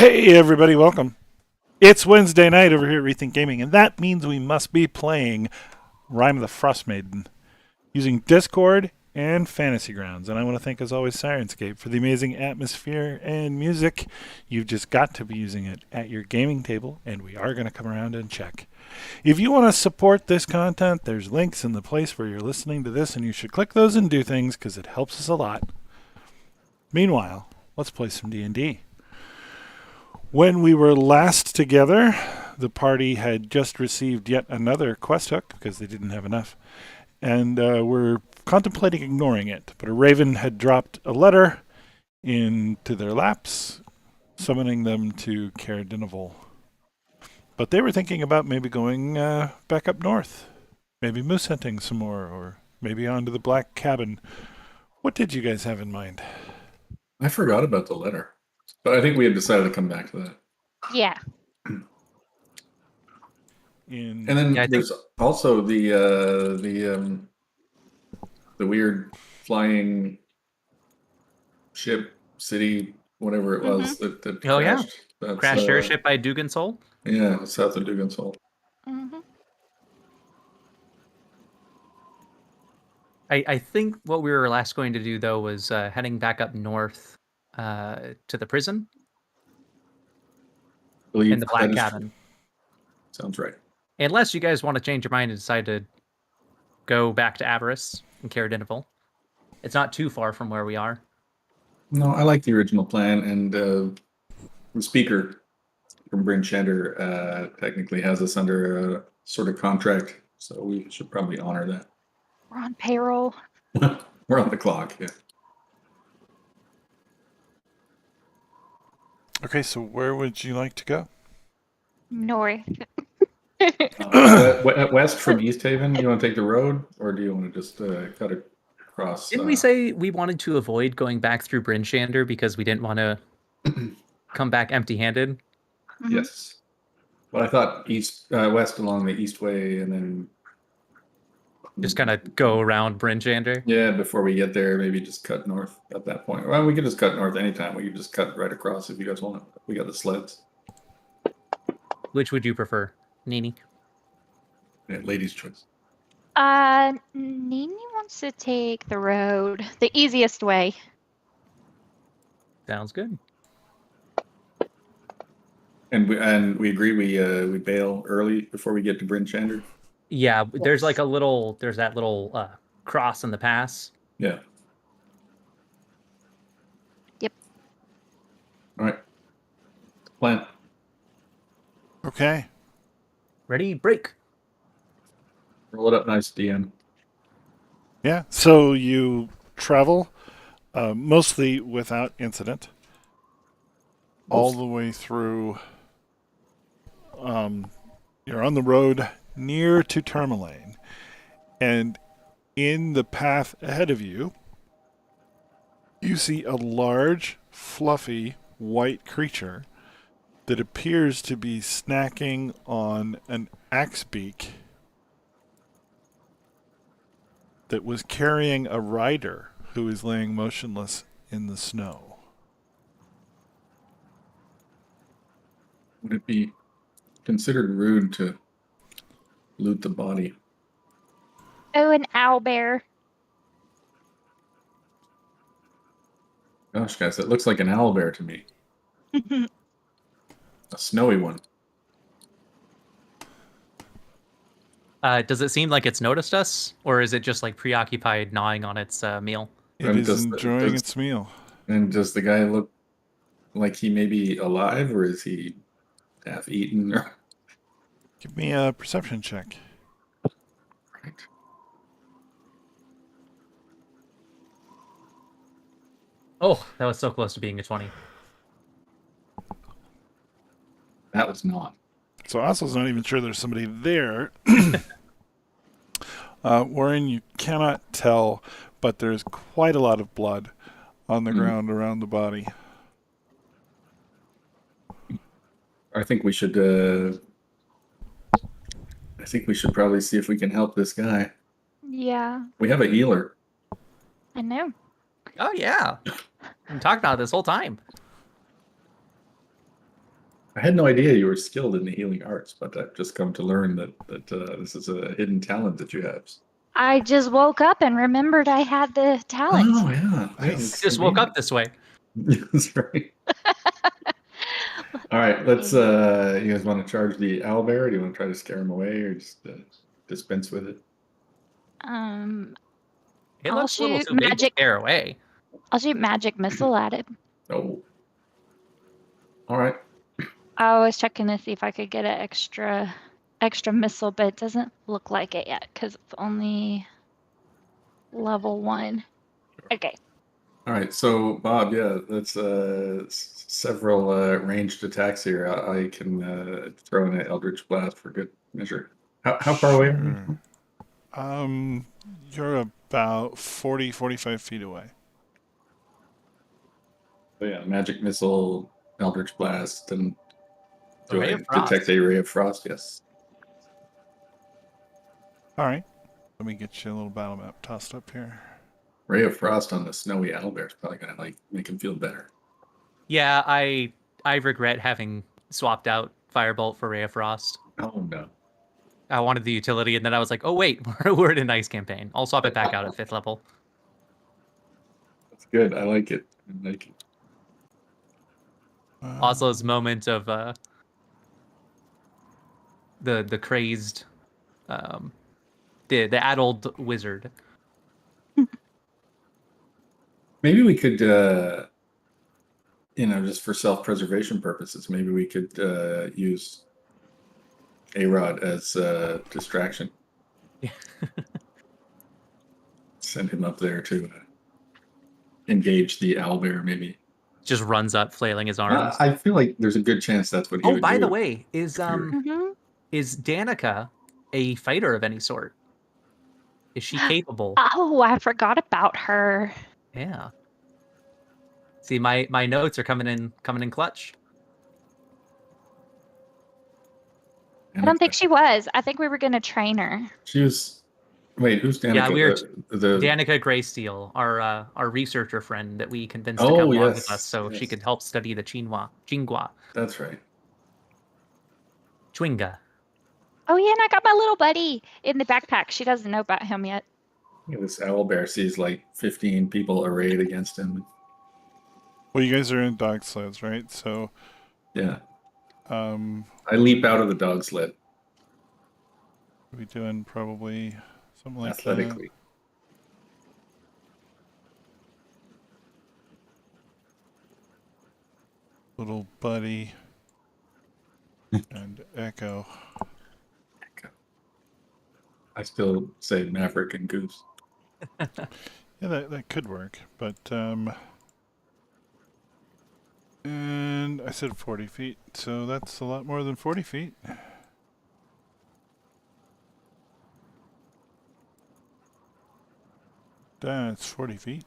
Hey everybody, welcome. It's Wednesday night over here at Rethink Gaming, and that means we must be playing Rime the Frostmaiden using Discord and Fantasy Grounds. And I want to thank, as always, Sirenscape for the amazing atmosphere and music. You've just got to be using it at your gaming table, and we are going to come around and check. If you want to support this content, there's links in the place where you're listening to this, and you should click those and do things because it helps us a lot. Meanwhile, let's play some D&D. When we were last together, the party had just received yet another quest hook because they didn't have enough, and were contemplating ignoring it. But a raven had dropped a letter into their laps, summoning them to Caer Dineval. But they were thinking about maybe going back up north, maybe moose hunting some more, or maybe on to the Black Cabin. What did you guys have in mind? I forgot about the letter, but I think we had decided to come back to that. Yeah. And then there's also the weird flying ship city, whatever it was that crashed. That's, crashed airship by Dugan Sol. Yeah, south of Dugan Sol. I think what we were last going to do though was heading back up north to the prison in the Black Cabin. Sounds right. Unless you guys want to change your mind and decide to go back to Avarice and Caer Dineval. It's not too far from where we are. No, I like the original plan, and the speaker from Bryn Shander technically has us under a sort of contract, so we should probably honor that. We're on payroll. We're on the clock, yeah. Okay, so where would you like to go? North. West from East Haven, you want to take the road, or do you want to just cut across? Didn't we say we wanted to avoid going back through Bryn Shander because we didn't want to come back empty-handed? Yes. But I thought west along the East Way, and then just kind of go around Bryn Shander? Yeah, before we get there, maybe just cut north at that point. Well, we could just cut north anytime. We could just cut right across if you guys want. We got the sleds. Which would you prefer, Nini? Yeah, ladies' choice. Nini wants to take the road, the easiest way. Sounds good. And we agree we bail early before we get to Bryn Shander. Yeah, there's like there's that little cross in the pass. Yeah. Yep. All right. Plan. Okay. Ready, break. Roll it up nice, DM. Yeah, so you travel mostly without incident all the way through. You're on the road near to Tourmaline, and in the path ahead of you, you see a large, fluffy, white creature that appears to be snacking on an axe beak that was carrying a rider who is laying motionless in the snow. Would it be considered rude to loot the body? Oh, an owlbear. Gosh, guys, that looks like an owlbear to me. A snowy one. Does it seem like it's noticed us, or is it just like preoccupied gnawing on its meal? It is enjoying its meal. And does the guy look like he may be alive, or is he half eaten? Give me a perception check. Right. Oh, that was so close to being a 20. That was not. So Ossel's not even sure there's somebody there. Warren, you cannot tell, but there's quite a lot of blood on the ground around the body. I think we should. I think we should probably see if we can help this guy. Yeah. We have a healer. I know. Oh, yeah. I'm talking about it this whole time. I had no idea you were skilled in the healing arts, but I've just come to learn that this is a hidden talent that you have. I just woke up and remembered I had the talent. Oh yeah, Nice. Just woke up this way. That's right. All right, let's. You guys want to charge the owlbear? Or do you want to try to scare him away, or just dispense with it? It I'll looks a little shoot too big to magic. scare away. I'll shoot magic missile at it. Oh. All right. I was checking to see if I could get an extra missile, but it doesn't look like it yet because it's only level 1. Okay. All right. So Bob, yeah, that's several ranged attacks here. I can throw in an Eldritch Blast for good measure. How far away are you? Sure. You're about 40, 45 feet away. So yeah, magic missile, Eldritch Blast, and A do ray I of frost. detect a ray of frost? Yes. All right. Let me get you a little battle map tossed up here. Ray of frost on the snowy owlbear is probably gonna make him feel better. Yeah, I regret having swapped out Firebolt for Ray of Frost. Oh no. I wanted the utility, and then I was like, oh wait, we're in a nice campaign. I'll swap it back out at 5th level. That's good. I like it. I like it. Oslo's moment of the crazed, the adult wizard. Maybe we could, just for self-preservation purposes, maybe we could use A-Rod as a distraction. Yeah. Send him up there to engage the owlbear, maybe. Just runs up, flailing his arms. I feel like there's a good chance that's what he Oh, would by do. the way, is Mm-hmm. Danica a fighter of any sort? Is she capable? Oh, I forgot about her. Yeah. See, my notes are coming in clutch. I don't think she was. I think we were going to train her. She was. Wait, who's Danica? Yeah, we're the Danica Greysteel, our researcher friend that we convinced to Oh, come along yes, with us so she yes. could help study the Chingua. That's right. Chwinga. Oh, yeah, and I got my little buddy in the backpack. She doesn't know about him yet. Yeah, this owlbear sees like 15 people arrayed against him. Well, you guys are in dog sleds, right? So, Yeah, I I leap out of the dog sled we doing probably something like athletically. that. Little buddy and Echo. I still say Maverick and Goose. Yeah, that could work, but and I said 40 feet, so that's a lot more than 40 feet. That's 40 feet.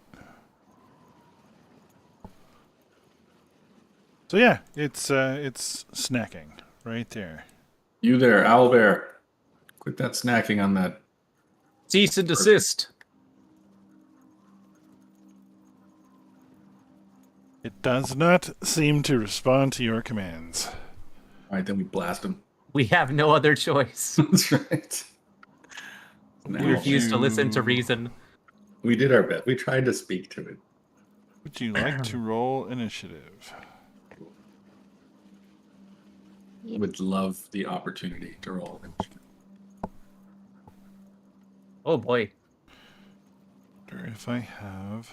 So yeah, it's snacking right there. You there, owlbear? Quit that snacking on that. Cease and desist. It does not seem to respond to your commands. All right, then we blast him. We have no other choice. That's right. We Now, refuse to listen to reason. we did our best. We tried to speak to it. Would you like to roll initiative? Would love the opportunity to roll. Oh boy. Or if I have...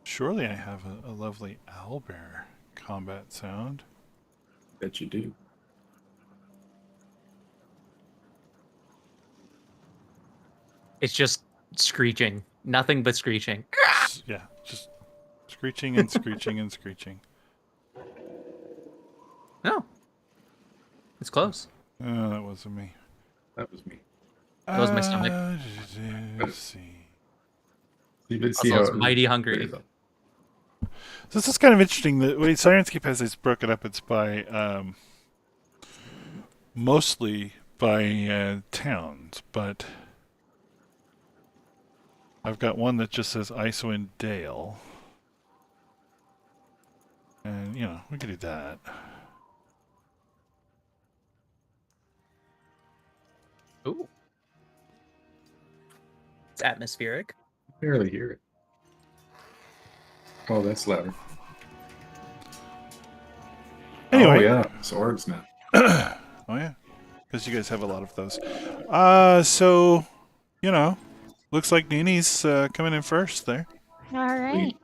Surely I have a lovely owlbear combat sound. Bet you do. It's just screeching. Nothing but screeching. Yeah, just screeching and screeching and screeching. No. It's close. Oh, that wasn't me. That was me. That was my stomach. Let's see. You did see Also, how it's mighty hungry. So this is kind of interesting. The way Sirenscape has this broken up, it's by mostly by towns, but I've got one that just says Icewind Dale, and we could do that. Ooh. It's atmospheric. Barely hear it. Oh, that's louder. Anyway. Oh, yeah. Swords now. Oh yeah, because you guys have a lot of those. So, looks like Nini's coming in first there. All right.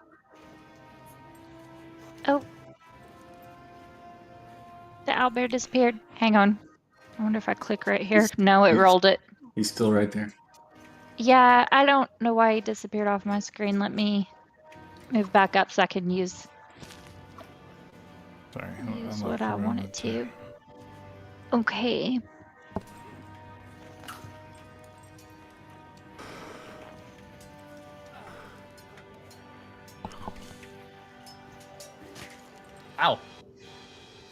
Oh. The owlbear disappeared. Hang on. I wonder if I click right here. No, it rolled it. He's still right there. Yeah, I don't know why he disappeared off my screen. Let me move back up so I can use Sorry, what I wanted to. Okay. Ow.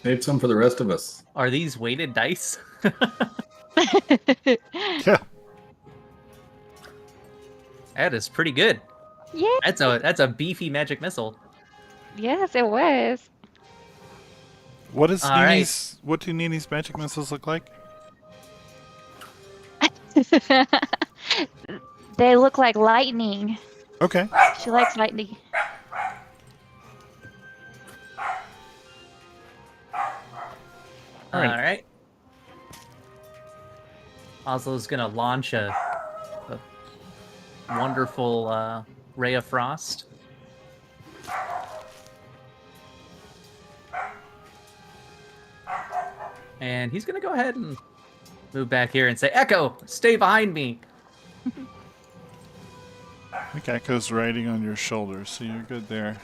Save some for the rest of us. Are these weighted dice? Yeah. That is pretty good. Yeah. That's a beefy magic missile. Yes, it was. What is All right. Nini's? What do Nini's magic missiles look like? They look like lightning. Okay. She likes lightning. All right. Oslo's gonna launch a wonderful ray of frost. And he's gonna go ahead and move back here and say, "Echo, stay behind me." I think Echo's riding on your shoulder, so you're good there.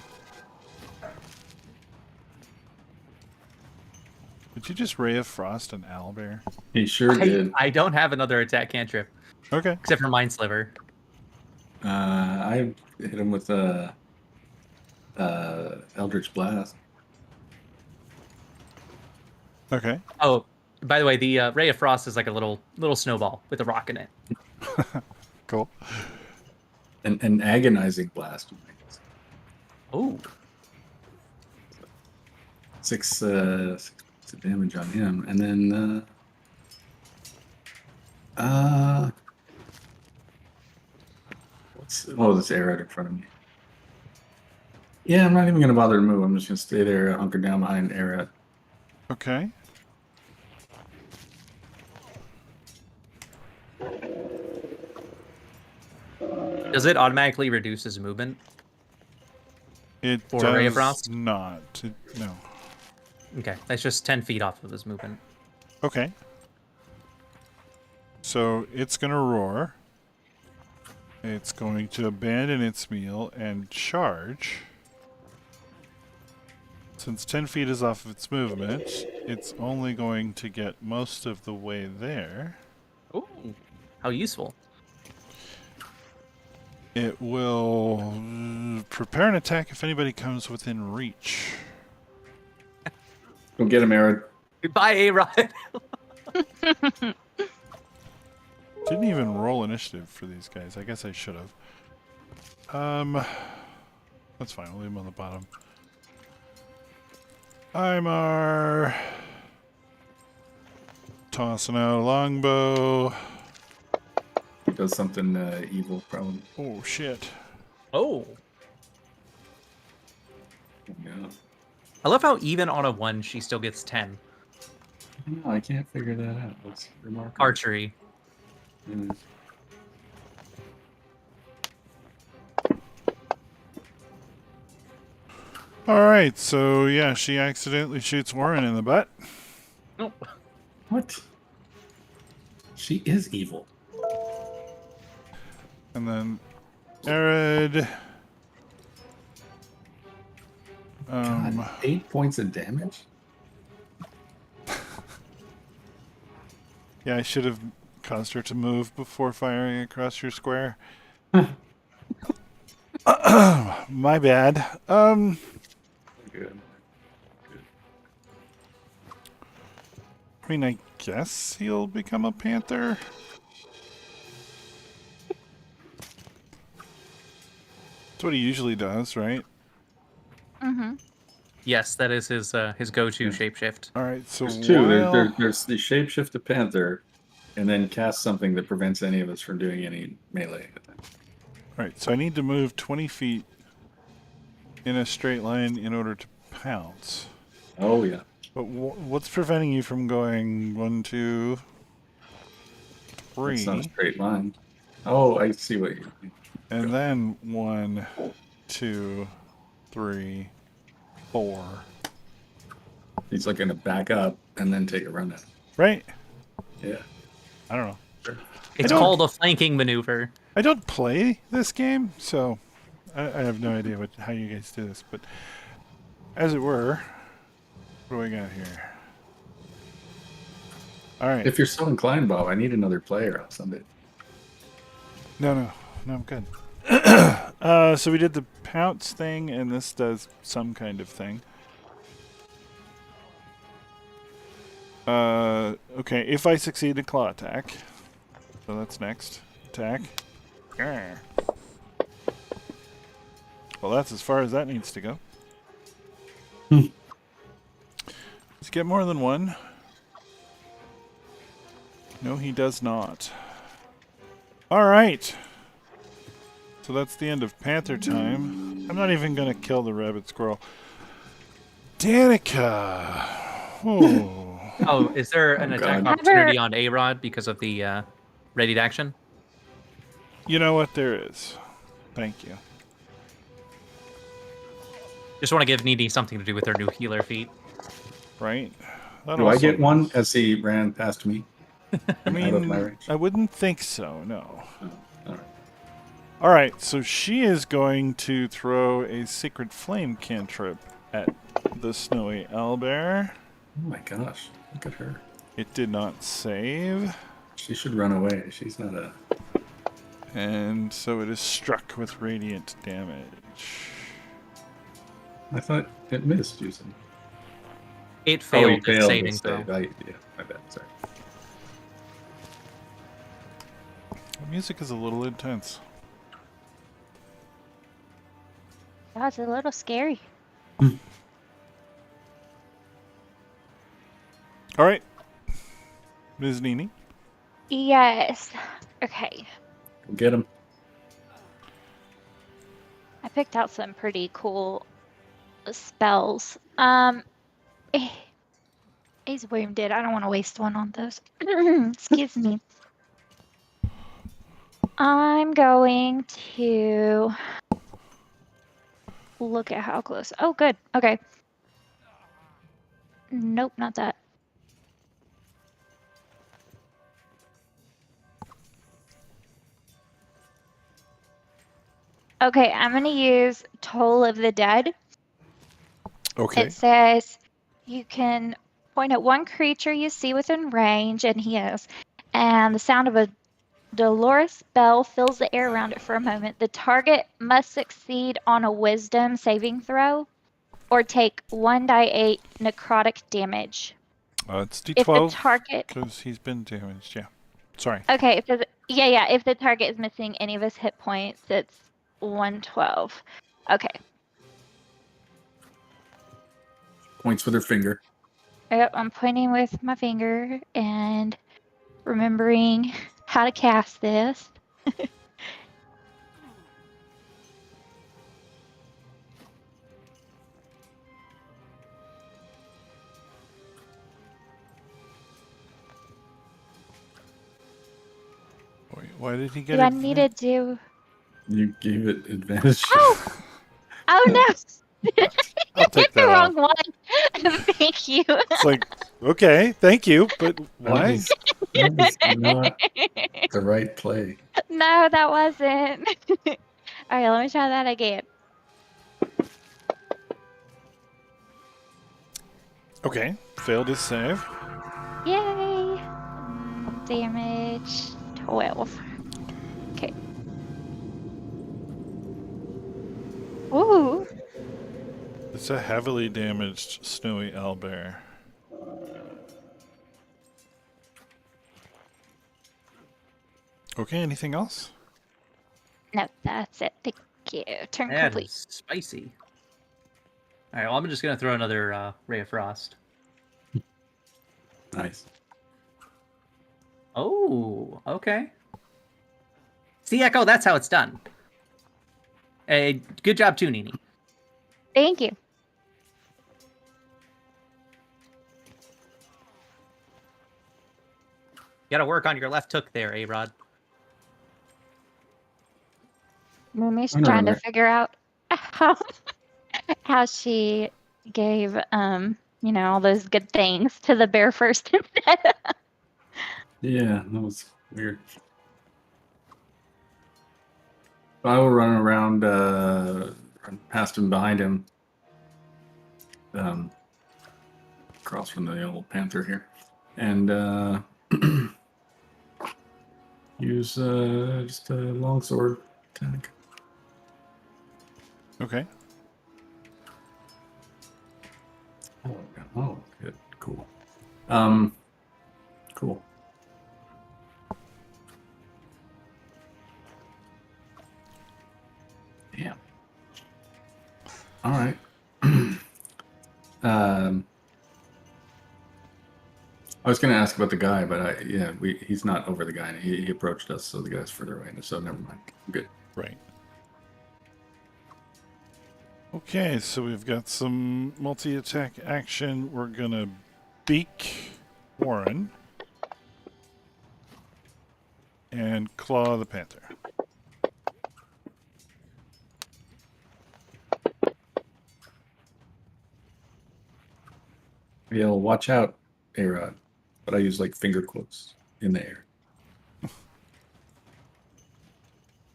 Did you just Ray of Frost an owlbear? He sure did. I don't have another attack cantrip Okay. except for Mind Sliver. I hit him with a Eldritch Blast. Okay. Oh, by the way, the ray of frost is like a little snowball with a rock in it. Cool. An agonizing blast. Oh, 6 damage on him, and then this air right in front of me. Yeah, I'm not even gonna bother to move. I'm just gonna stay there, hunker down behind Arad. Okay. does it automatically reduce his movement? It For does Ray of Frost? not. No. Okay, that's just 10 feet off of his movement. Okay. So it's going to roar. It's going to abandon its meal and charge. Since 10 feet is off of its movement, it's only going to get most of the way there. Ooh, how useful. It will prepare an attack if anybody comes within reach. Go get him, Arad. Goodbye, A-Rod. Didn't even roll initiative for these guys. I guess I should have. That's fine. We'll leave them on the bottom. Imar. Tossing out a longbow. He does something evil, probably. Oh, shit. Oh. Yeah. I love how even on a 1, she still gets 10. No, I can't figure that out. That's remarkable. Archery. Mm. Alright, so yeah, she accidentally shoots Warren in the butt. Oh. What? She is evil. And then Arid. God, 8 points of damage? Yeah, I should have caused her to move before firing across your square. My bad. Good. I mean, I guess he'll become a panther. That's what he usually does, right? Mm-hmm. Yes, that is his go-to shapeshift. All right, so There's two. while... There's the shapeshift the panther, and then cast something that prevents any of us from doing any melee. All right, so I need to move 20 feet in a straight line in order to pounce. Oh yeah. But what's preventing you from going 1, 2, 3, It's not a straight line. Oh, I see what you mean. and then 1, 2, 3, 4. He's like going to back up and then take a run at it. Right? Yeah. I don't know. Sure. It's don't- called a flanking maneuver. I don't play this game, so I have no idea how you guys do this. But as it were, what do I got here? All right. If you're so inclined, Bob, I need another player on Sunday. No, I'm good. So we did the pounce thing, and this does some kind of thing. Okay, if I succeed a claw attack, so that's next attack. Grr. Well, that's as far as that needs to go. Let's get more than one. No, he does not. All right. So that's the end of Panther time. I'm not even going to kill the rabbit squirrel. Danica. Oh. Oh, is there an Oh, attack God. opportunity on A-Rod because of the ready to action? You know what? There is. Thank you. Just want to give Needy something to do with her new healer feat. Right? That Do I also get one works. as he ran past me? I out of my mean, range? I wouldn't think so, no. Oh, all right. All right, so she is going to throw a Sacred Flame cantrip at the Snowy Owlbear. Oh my gosh, look at her. It did not save, She should run away. She's not a... and so it is struck with radiant damage. I thought it missed using... It Oh, he failed its failed saving the throw. save. Yeah, my bad, sorry. The music is a little intense. Yeah, it's a little scary. All right, Ms. Nini. Yes. Okay. Go get him. I picked out some pretty cool spells. He's wounded. I don't want to waste one on those. Excuse me. I'm going to look at how close. Oh, good. Okay. Nope, not that. Okay, I'm going to use Toll of the Dead. Okay. It says you can point at one creature you see within range, and and the sound of a dolorous bell fills the air around it for a moment. The target must succeed on a Wisdom saving throw, or take 1d8 necrotic damage. It's If the D12 target, because he's been damaged. Yeah. Sorry. okay, if the target is missing any of his hit points, it's 112. Okay. Points with her finger. Yep, I'm pointing with my finger and remembering how to cast this. Wait, why did he get Do I it? need to do? You gave it advantage. Oh no! I'll take Hit the that wrong one. Thank you. It's like, okay, thank you, but why? That was not the right play. No, that wasn't. All right, let me try that again. Okay, failed his save. Yay! Damage 12. Okay. Ooh. It's a heavily damaged Snowy Owlbear. Okay, anything else? No, that's it. Thank you. Turn That complete. is spicy. All right, well, I'm just going to throw another Ray of Frost. Nice. Oh, okay. See, Echo, that's how it's done. Hey, good job too, Nini. Thank you. You gotta work on your left hook there, A-Rod. Mumi's I trying to remember. figure out how she gave all those good things to the bear first instead. Yeah, that was weird. I will run around, run past him, behind him, across from the old panther here, and use just a longsword attack. Okay. Oh, good, cool. Cool. Damn. All right. I was going to ask about the guy, but he's not over the guy. He approached us, so the guy's further away. So never mind. Good. Right. Okay, so we've got some multi-attack action. We're gonna beak Warren and claw the panther. Yell, watch out, A-Rod. But I use like finger quotes in the air.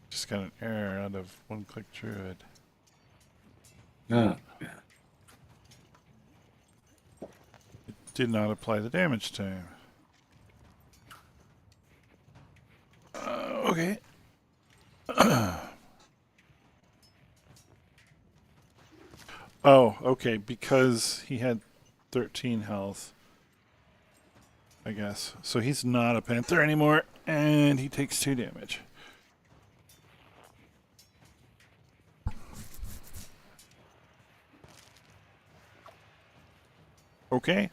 Just got an error out of one-click druid. Yeah. Did not apply the damage to him. Okay. Oh, okay, because he had 13 health, I guess. So he's not a panther anymore, and he takes 2 damage. Okay.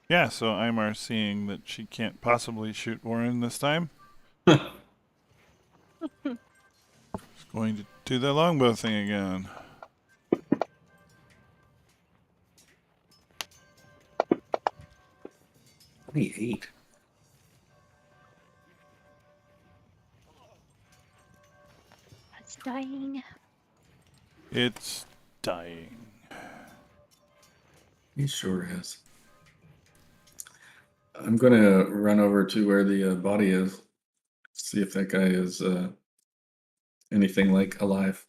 Yeah, so Imar seeing that she can't possibly shoot Warren this time. She's going to do the longbow thing again. $28. It's dying. It's dying. He sure is. I'm going to run over to where the body is. See if that guy is anything like alive.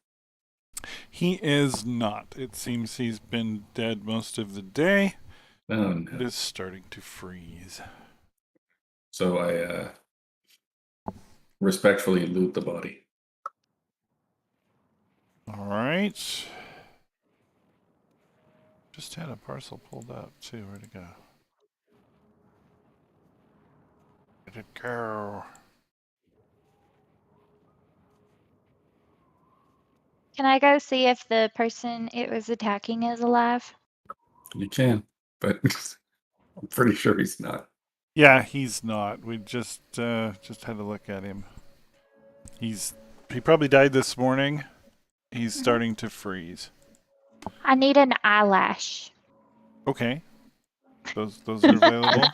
He is not. It seems he's been dead most of the day. Oh, It no. is starting to freeze. So I respectfully loot the body. All right. Just had a parcel pulled up, too. Where'd it go? Where'd it go? Can I go see if the person it was attacking is alive? You can, but I'm pretty sure he's not. Yeah, he's not. We just had a look at him. He probably died this morning. He's starting to freeze. I need an eyelash. Okay. Those are available.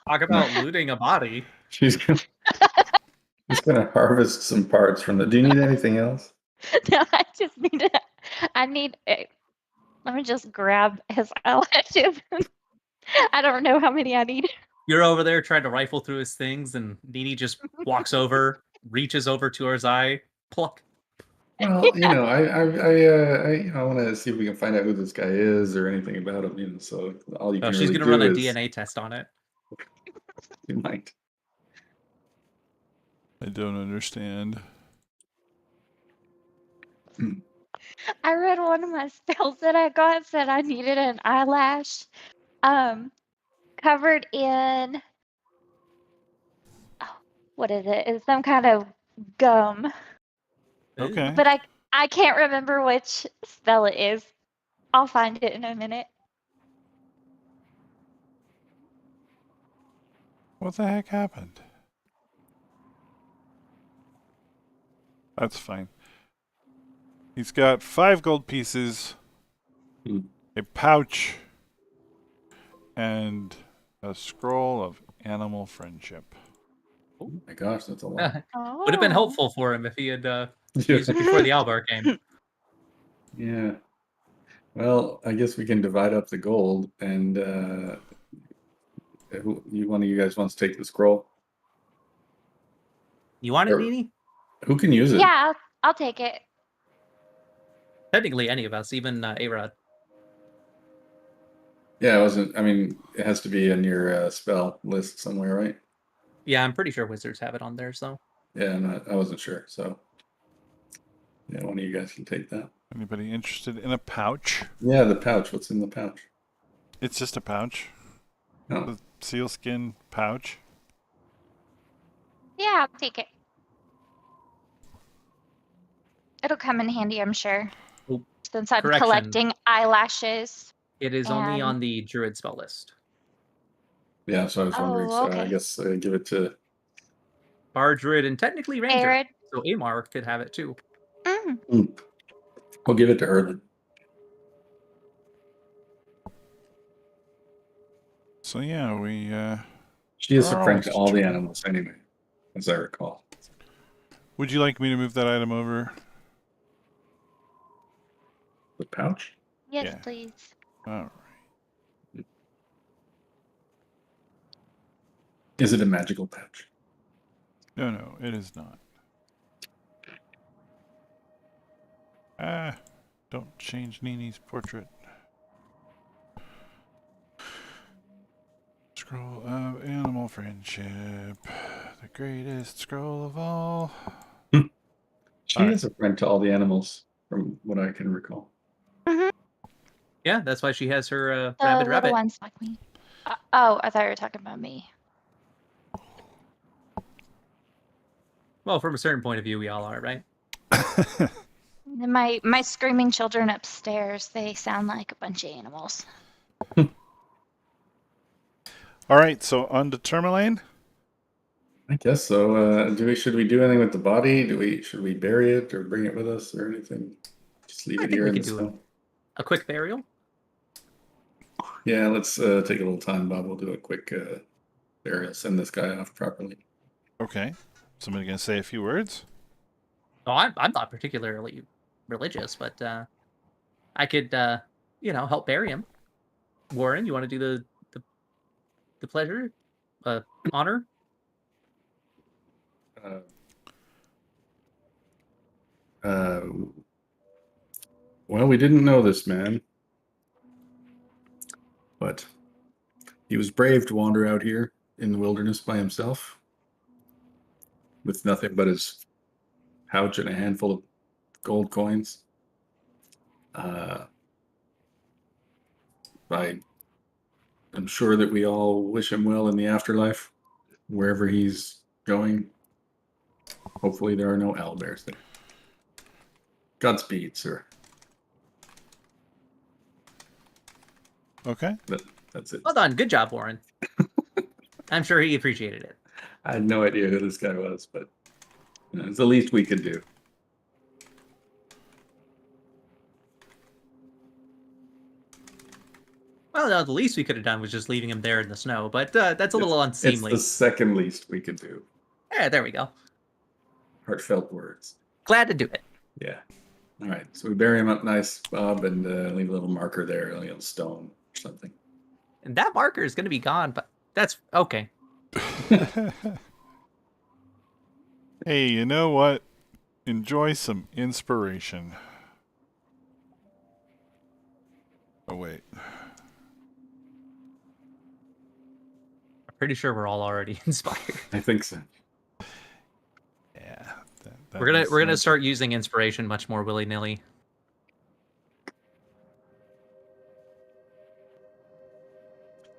Talk about looting a body. She's gonna harvest some parts from the. Do you need anything else? No, I just need it. Let me just grab his eyelashes. I don't know how many I need. You're over there trying to rifle through his things, and Nini just walks over, reaches over to his eye, pluck. Well, I want to see if we can find out who this guy is or anything about him. So all you Oh, can she's really gonna do run a is DNA test on it. you might. I don't understand. I read one of my spells that I got said I needed an eyelash covered in what is it? It's some kind of gum. Okay. But I can't remember which spell it is. I'll find it in a minute. What the heck happened? That's fine. He's got 5 gold pieces, Hmm. a pouch, and a scroll of animal friendship. Oh my gosh, that's a lot. Oh. Would have been helpful for him if he had used it before the Albar came. Yeah. Well, I guess we can divide up the gold, and one of you guys wants to take the scroll? You want it, Or- Nini? Who can use it? Yeah, I'll take it. Technically, any of us, even A-Rod. Yeah, it wasn't. I mean, it has to be in your spell list somewhere, right? Yeah, I'm pretty sure wizards have it on theirs, though. Yeah, I wasn't sure. So, yeah, one of you guys can take that. Anybody interested in a pouch? Yeah, the pouch. What's in the pouch? It's just a pouch. Oh, The sealskin pouch. Yeah, I'll take it. It'll come in handy, I'm sure. Oh, Since I'm correction. collecting eyelashes. It is only And- on the druid spell list. yeah. So I was wondering. Oh, So okay. I guess give it to. Bard, druid, and technically ranger. Arid. So Amar could have it too. Mm. I'll give it to Erlin. So yeah, we She is a Oh, friend to it's all the true. animals, anyway, as I recall. would you like me to move that item over? The pouch. Yes, Yeah. please. All right. Is it a magical pouch? No, it is not. Ah, don't change Nini's portrait. Scroll of animal friendship. The greatest scroll of all. She All right. is a friend to all the animals, from what I can recall. Yeah, that's why she has her The rabid little rabbit. ones like me. Oh, I thought you were talking about me. Well, from a certain point of view, we all are, right? And my screaming children upstairs, they sound like a bunch of animals. All right, so on to Tourmaline. I guess so. Should we do anything with the body? Should we bury it or bring it with us or anything? Just leave I it think here we in the could do snow. A quick burial. Yeah, let's take a little time, Bob. We'll do a quick burial. Send this guy off properly. Okay. Somebody gonna say a few words? Oh, I'm not particularly religious, but I could help bury him. Warren, you want to do the pleasure, honor? Well, we didn't know this man, but he was brave to wander out here in the wilderness by himself with nothing but his pouch and a handful of gold coins. I'm sure that we all wish him well in the afterlife, wherever he's going. Hopefully there are no owlbears there. Godspeed, sir. Okay. That's it. Well done, good job, Warren. I'm sure he appreciated it. I had no idea who this guy was, but it's the least we could do. Well, no, the least we could have done was just leaving him there in the snow, but that's a little unseemly. It's the second least we could do. Yeah, there we go. Heartfelt words. Glad to do it. Yeah. All right. So we bury him up nice, Bob, and leave a little marker there, a little stone or something. And that marker is going to be gone, but that's okay. Hey, you know what? Enjoy some inspiration. Oh, wait. I'm pretty sure we're all already inspired. I think so. Yeah. We're gonna start using inspiration much more willy nilly.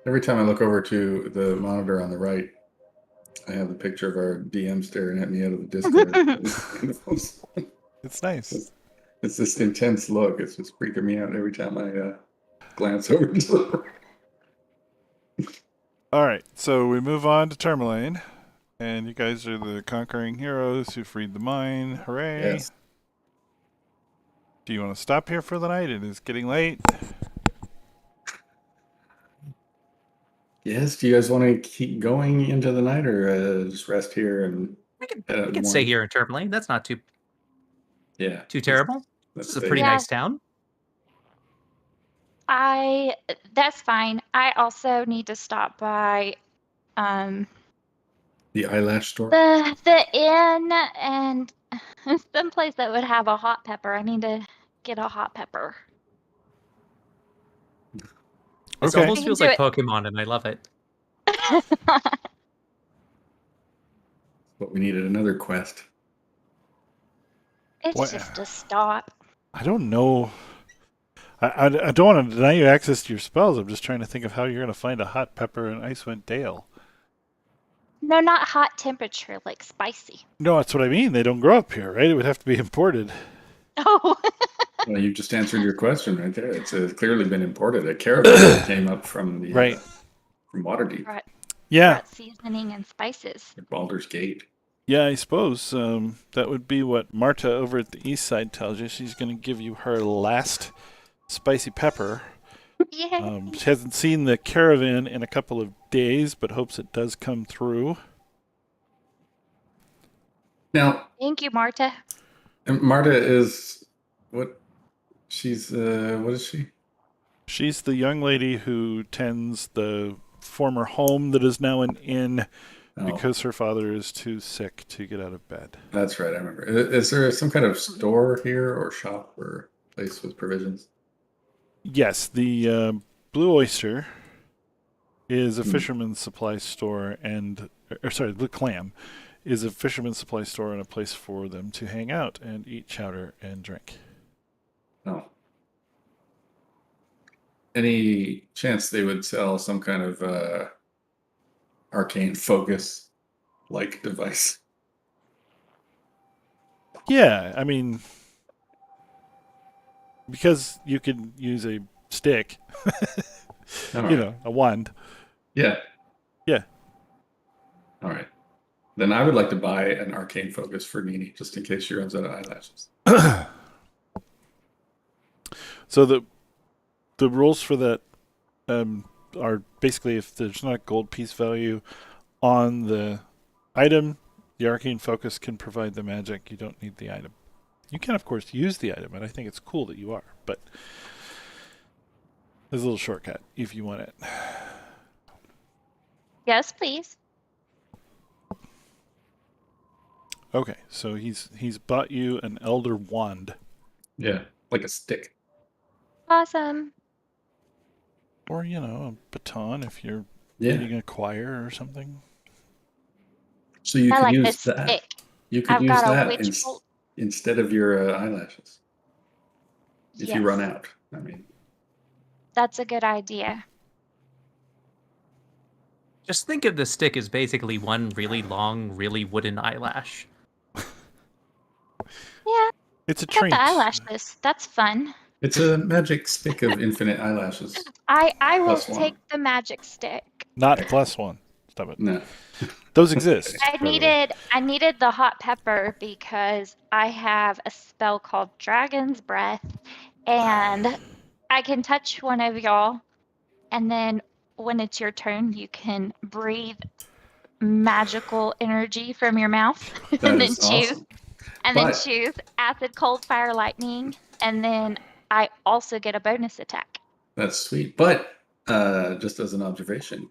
Every time I look over to the monitor on the right, I have the picture of our DM staring at me out of the Discord. It's nice. It's this intense look. It's just freaking me out every time I glance over to All right, so we move on to Tourmaline, and you guys are the conquering heroes who freed the mine. Hooray! Yes. Do you want to stop here for the night? It is getting late. Yes. Do you guys want to keep going into the night or just rest here and We can head out in the stay morning? here in Tourmaline. That's not too Yeah. terrible. Let's This is a stay pretty here. Yeah. nice town. That's fine. I also need to stop by The eyelash store. the inn and someplace that would have a hot pepper. I need to get a hot pepper. This Okay. almost You can feels do like it. Pokemon, and I love it. But we needed another quest. It's What- just a stop. I don't know. I don't want to deny you access to your spells. I'm just trying to think of how you're going to find a hot pepper in Icewind Dale. No, not hot temperature, like spicy. No, that's what I mean. They don't grow up here, right? It would have to be imported. Oh, Well, you just answered your question right there. It's clearly been imported. A caravan came up from the Right. from Waterdeep, brought, Yeah. brought seasoning and spices. at Baldur's Gate. Yeah, I suppose that would be what Marta over at the east side tells you. She's going to give you her last spicy pepper. Yeah. She hasn't seen the caravan in a couple of days, but hopes it does come through. Now, Thank you, Marta. and Marta is what? She's what is she? She's the young lady who tends the former home that is now an inn Oh, because her father is too sick to get out of bed. that's right. I remember. Is there some kind of store here or shop or place with provisions? Yes, the Blue Oyster is a Hmm. fisherman's supply store, the Clam is a fisherman's supply store and a place for them to hang out and eat chowder and drink. No. Any chance they would sell some kind of arcane focus like device? Yeah, I mean, because you could use a stick, All you right. know, a wand. Yeah. Yeah. All right. Then I would like to buy an arcane focus for Nini, just in case she runs out of eyelashes. So the rules for that are basically if there's not a gold piece value on the item, the arcane focus can provide the magic. You don't need the item. You can, of course, use the item, and I think it's cool that you are, but there's a little shortcut if you want it. Yes, please. Okay, so he's bought you an elder wand. Yeah, like a stick. Awesome. Or, you know, a baton if you're Yeah. leading a choir or something. So you I could like use this that. stick. You could I've use got a that witch bolt. instead of your eyelashes. If you run Yes. out, I mean. That's a good idea. Just think of the stick as basically one really long, really wooden eyelash. Yeah, It's a I got treat. the eyelashes. That's fun. It's a magic stick of infinite eyelashes. I will Plus one. take the magic stick. Not +1. Stop it. No. Those exist. I by the way. needed the hot pepper because I have a spell called Dragon's Breath, and I can touch one of y'all, and then when it's your turn, you can breathe magical energy from your mouth, That and then is choose, awesome. and then But- choose acid, cold, fire, lightning, and then I also get a bonus attack. That's sweet. But just as an observation,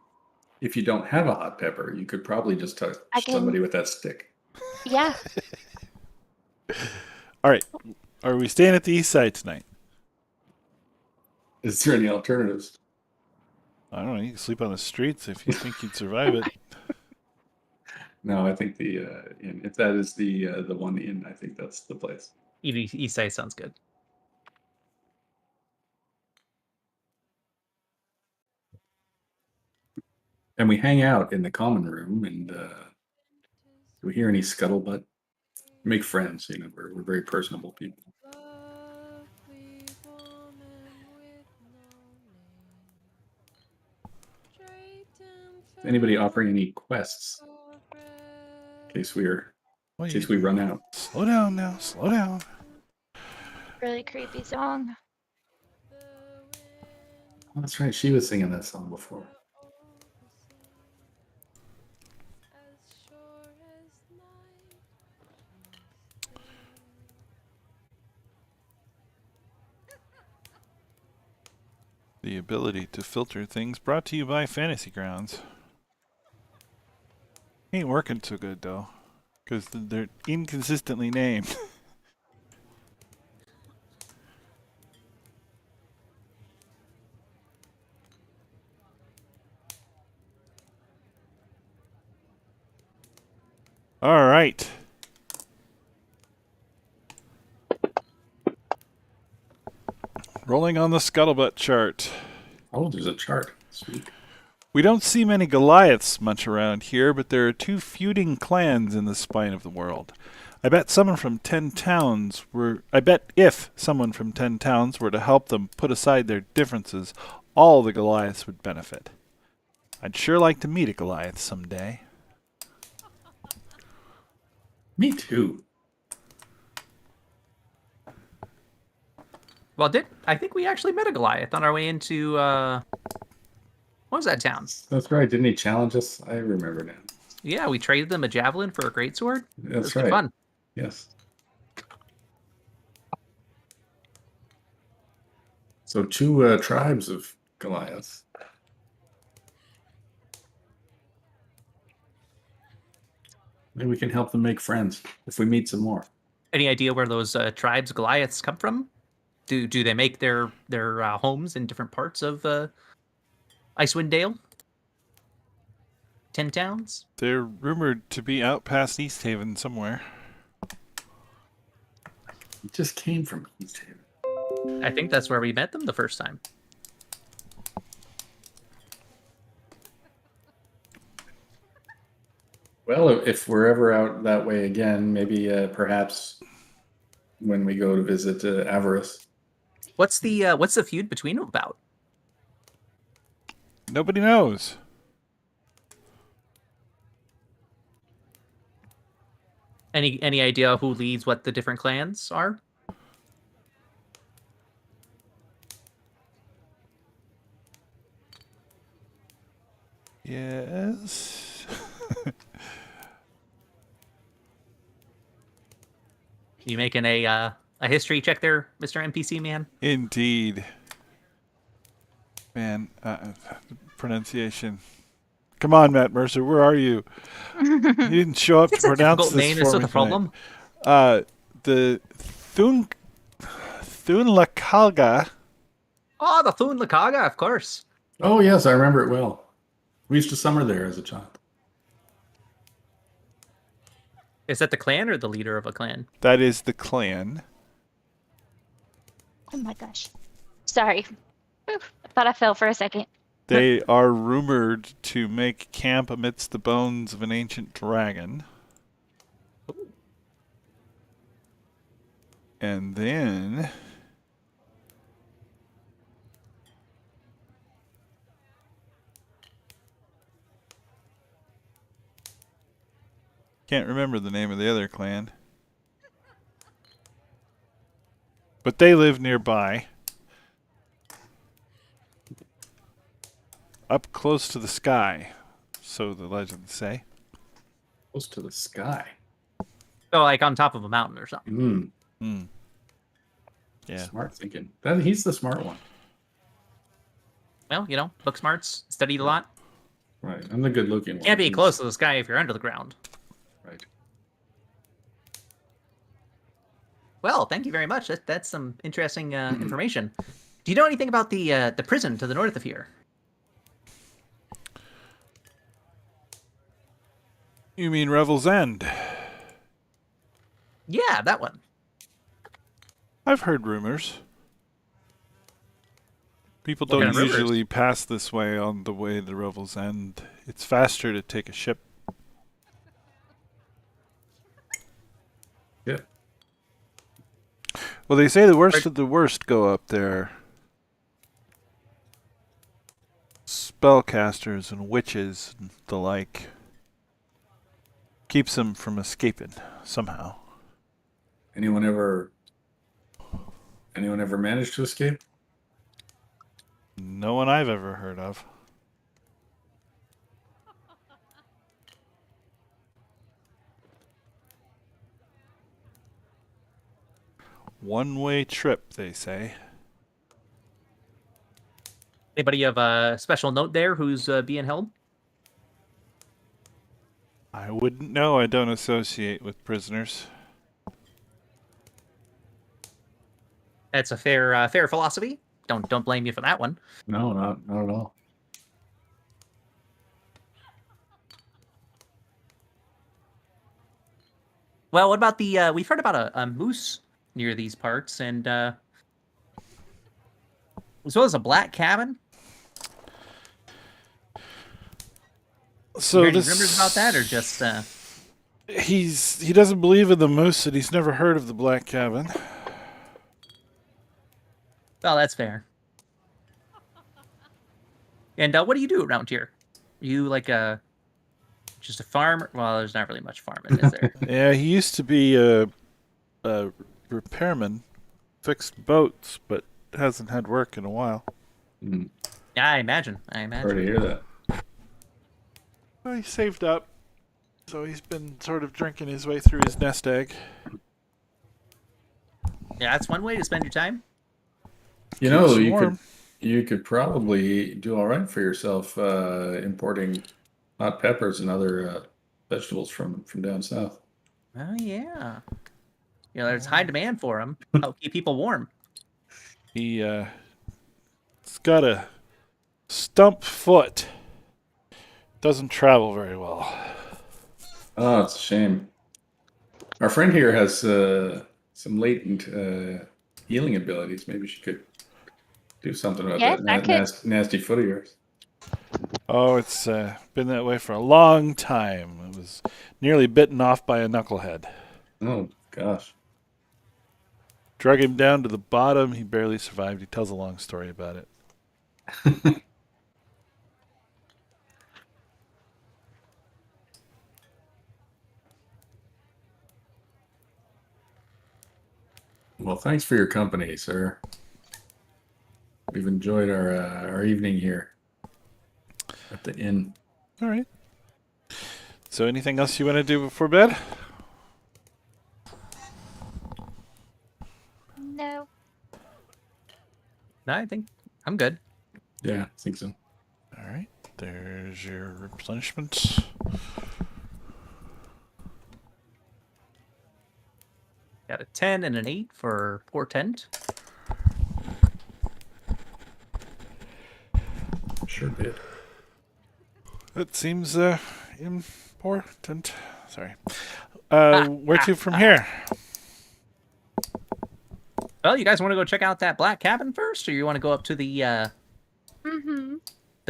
if you don't have a hot pepper, you could probably just touch I can- somebody with that stick. Yeah, All right. Are we staying at the east side tonight? Is there any alternatives? I don't know. You can sleep on the streets if you think you'd survive it. No, I think the inn. If that is the one inn, I think that's the place. East side sounds good. And we hang out in the common room, and do we hear any scuttlebutt? We make friends, you know. We're very personable people. anybody offering any quests in case Well, we run out. slow down now. Slow down. Really creepy song. Oh, that's right. She was singing that song before. The ability to filter things brought to you by Fantasy Grounds. Ain't working so good though, because they're inconsistently named. All right. Rolling on the scuttlebutt chart. Oh, there's a chart. Sweet. We don't see many Goliaths much around here, but there are two feuding clans in the spine of the world. I bet if someone from 10 towns were to help them put aside their differences, all the Goliaths would benefit. I'd sure like to meet a Goliath someday. Me too. Well, I think we actually met a Goliath on our way into what was that town? That's right. Didn't he challenge us? I remember now. Yeah, we traded them a javelin for a greatsword. It was That's good right. fun. Yes. So two tribes of Goliaths. Maybe we can help them make friends if we meet some more. Any idea where those tribes Goliaths come from? Do they make their homes in different parts of Icewind Dale? 10 towns? They're rumored to be out past East Haven somewhere. It just came from East Haven. I think that's where we met them the first time. Well, if we're ever out that way again, maybe perhaps when we go to visit Avarice. What's the feud between them about? Nobody knows. Any idea who leads what the different clans are? Yes. You making a history check there, Mr. NPC man? Indeed. Man, pronunciation. Come on, Matt Mercer, where are you? You didn't show up to It's a pronounce difficult this name. for Is me the problem? tonight. The Thunlakaga. Oh, the Thun Lakaga, of course. Oh, yes, I remember it well. We used to summer there as a child. Is that the clan or the leader of a clan? That is the clan. Oh my gosh. Sorry. Oof, I thought I fell for a second. They are rumored to make camp amidst the bones of an ancient dragon. And then can't remember the name of the other clan. But they live nearby. Up close to the sky, so the legends say. Close to the sky. So like on top of a mountain or something. Yeah. Smart thinking. He's the smart one. Well, book smarts, studied a lot. Right. I'm the good looking one. Can't be close to the sky if you're under the ground. Right. Well, thank you very much. That's some interesting information. Do you know anything about the prison to the north of here? You mean Revel's End? Yeah, that one. I've heard rumors. People What don't kind of rumors? usually pass this way on the way to Revel's End. It's faster to take a ship. Yeah. Well, they say the worst of the worst go up there. spellcasters and witches and the like. Keeps them from escaping somehow. Anyone ever managed to escape? No one I've ever heard of. One-way trip, they say. Anybody have a special note there who's being held? I wouldn't know. I don't associate with prisoners. That's a fair philosophy. Don't blame you for that one. No, not at all. Well, what about the? We've heard about a moose near these parts, and as well as a black cabin. So You heard any this rumors about that, or just? he doesn't believe in the moose, and he's never heard of the black cabin. Well, that's fair. And what do you do around here? Are you like just a farmer? Well, there's not really much farming, is there? Yeah, he used to be a repairman, fixed boats, but hasn't had work in a while. Mm, Yeah, I imagine. sorry to hear that. Well, he saved up, so he's been sort of drinking his way through his nest egg. Yeah, that's one way to spend your time. You know, Keeps you warm. could probably do all right for yourself importing hot peppers and other vegetables from down south. Oh yeah. You know, there's high demand for them. Help keep people warm. He's got a stump foot. Doesn't travel very well. Oh, it's a shame. Our friend here has some latent healing abilities. Maybe she could do something about Yeah, that I could. nasty foot of yours. Oh, it's been that way for a long time. It was nearly bitten off by a knucklehead. Oh, gosh. Drug him down to the bottom. He barely survived. He tells a long story about it. Well, thanks for your company, sir. We've enjoyed our evening here at the inn. All right. So anything else you want to do before bed? No. No, I think I'm good. Yeah, I think so. All right. There's your replenishment. Got a 10 and an 8 for portent. Sure did. That seems important. Sorry. Where to from here? Well, you guys want to go check out that black cabin first, or you want to go up to the Mm-hmm.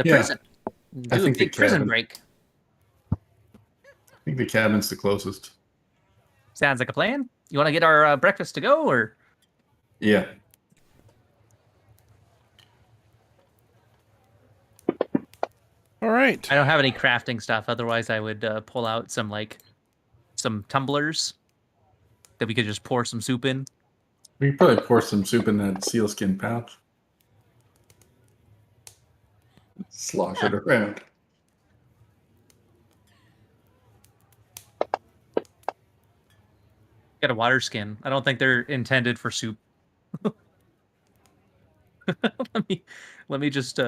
Yeah. prison? I Do a think the big prison cabin. break. I think the cabin's the closest. Sounds like a plan. You want to get our breakfast to go, or? Yeah. All right. I don't have any crafting stuff. Otherwise, I would pull out some tumblers that we could just pour some soup in. We could probably pour some soup in that sealskin pouch. Slosh it around. Got a water skin. I don't think they're intended for soup. let me just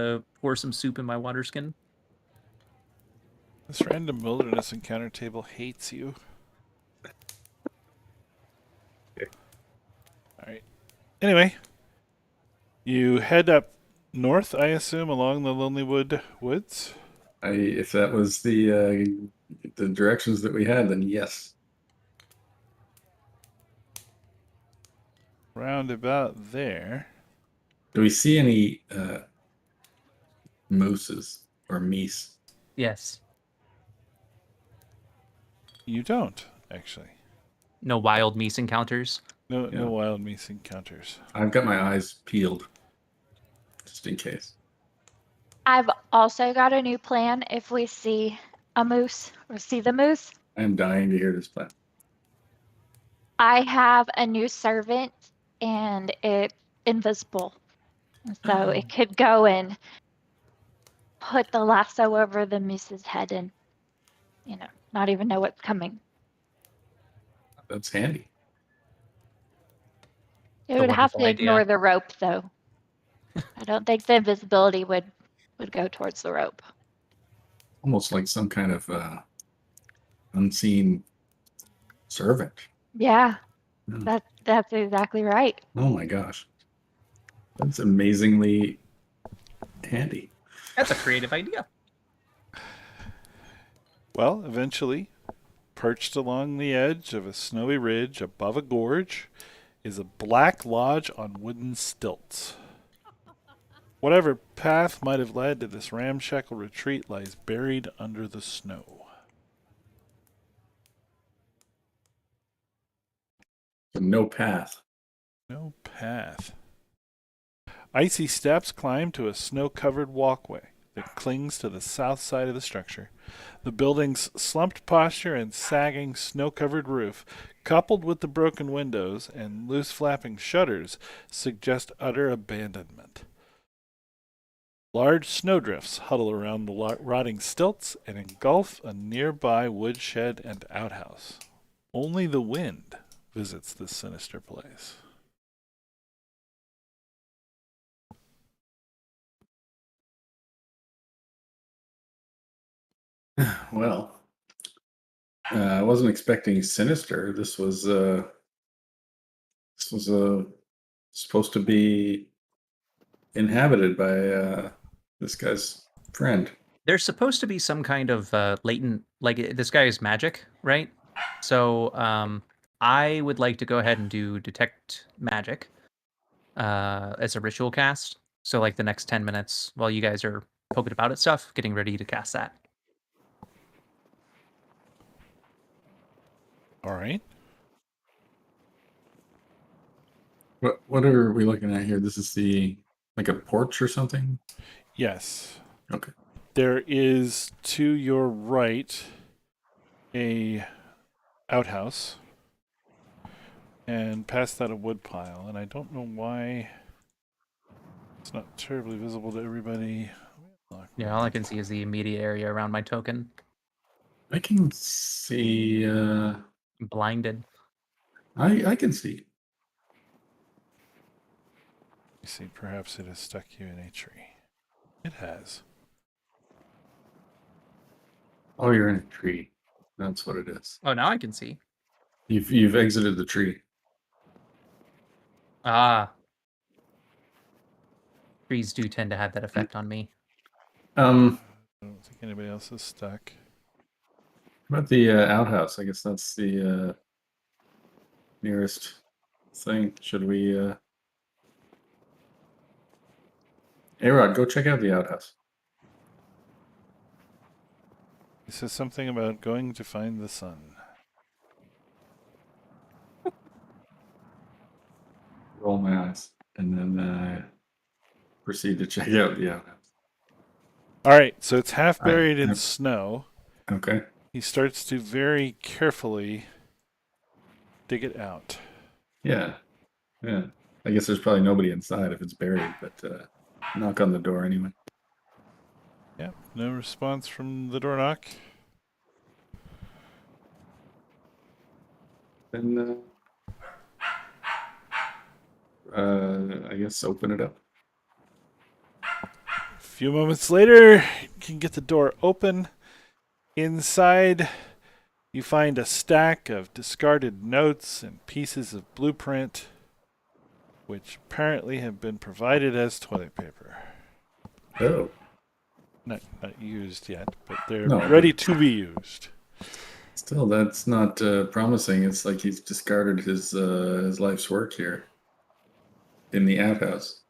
pour some soup in my water skin. This random wilderness encounter table hates you. Okay. All right. Anyway, you head up north, I assume, along the Lonelywood Woods. If that was the directions that we had, then yes. Round about there. Do we see any mooses or meese? Yes. You don't, actually. No wild meese encounters. No, Yeah. no wild meese encounters. I've got my eyes peeled, just in case. I've also got a new plan if we see a moose or see the moose. I'm dying to hear this plan. I have a new servant and it's invisible. So it could go and put the lasso over the moose's head and, not even know what's coming. That's handy. It a would have wonderful to ignore idea. the rope, though. I don't think the invisibility would go towards the rope. Almost like some kind of unseen servant. Yeah, Yeah. that's exactly right. Oh my gosh. That's amazingly handy. That's a creative idea. Well, eventually, perched along the edge of a snowy ridge above a gorge, is a black lodge on wooden stilts. Whatever path might have led to this ramshackle retreat lies buried under the snow. So no path. No path. Icy steps climb to a snow-covered walkway that clings to the south side of the structure. The building's slumped posture and sagging snow-covered roof, coupled with the broken windows and loose flapping shutters, suggest utter abandonment. Large snowdrifts huddle around the rotting stilts and engulf a nearby woodshed and outhouse. Only the wind visits this sinister place. Well, I wasn't expecting sinister. This was supposed to be inhabited by this guy's friend. There's supposed to be some kind of latent, like this guy is magic, right? So I would like to go ahead and do detect magic as a ritual cast. So like the next 10 minutes while you guys are poking about at stuff, getting ready to cast that. All right. What are we looking at here? This is like a porch or something? Yes. Okay. There is to your right a outhouse, and past that a wood pile, and I don't know why it's not terribly visible to everybody. Yeah, all I can see is the immediate area around my token. I can see I'm blinded. I can see. You see, perhaps it has stuck you in a tree. It has. Oh, you're in a tree. That's what it is. Oh, now I can see. You've exited the tree. Ah. Trees do tend to have that effect on me. I don't think anybody else is stuck. About the outhouse, I guess that's the nearest thing. Should we A-Rod, go check out the outhouse. He says something about going to find the sun. Roll my eyes and then proceed to check out the outhouse. All right, so it's half All right, buried in yep. snow. Okay. He starts to very carefully dig it out. Yeah. Yeah. I guess there's probably nobody inside if it's buried, but knock on the door anyway. Yep, no response from the door knock. Then I guess open it up. A few moments later, you can get the door open. Inside, you find a stack of discarded notes and pieces of blueprint, which apparently have been provided as toilet paper. Oh. Not used yet, but they're No. ready to be used. Still, that's not promising. It's like he's discarded his life's work here in the outhouse.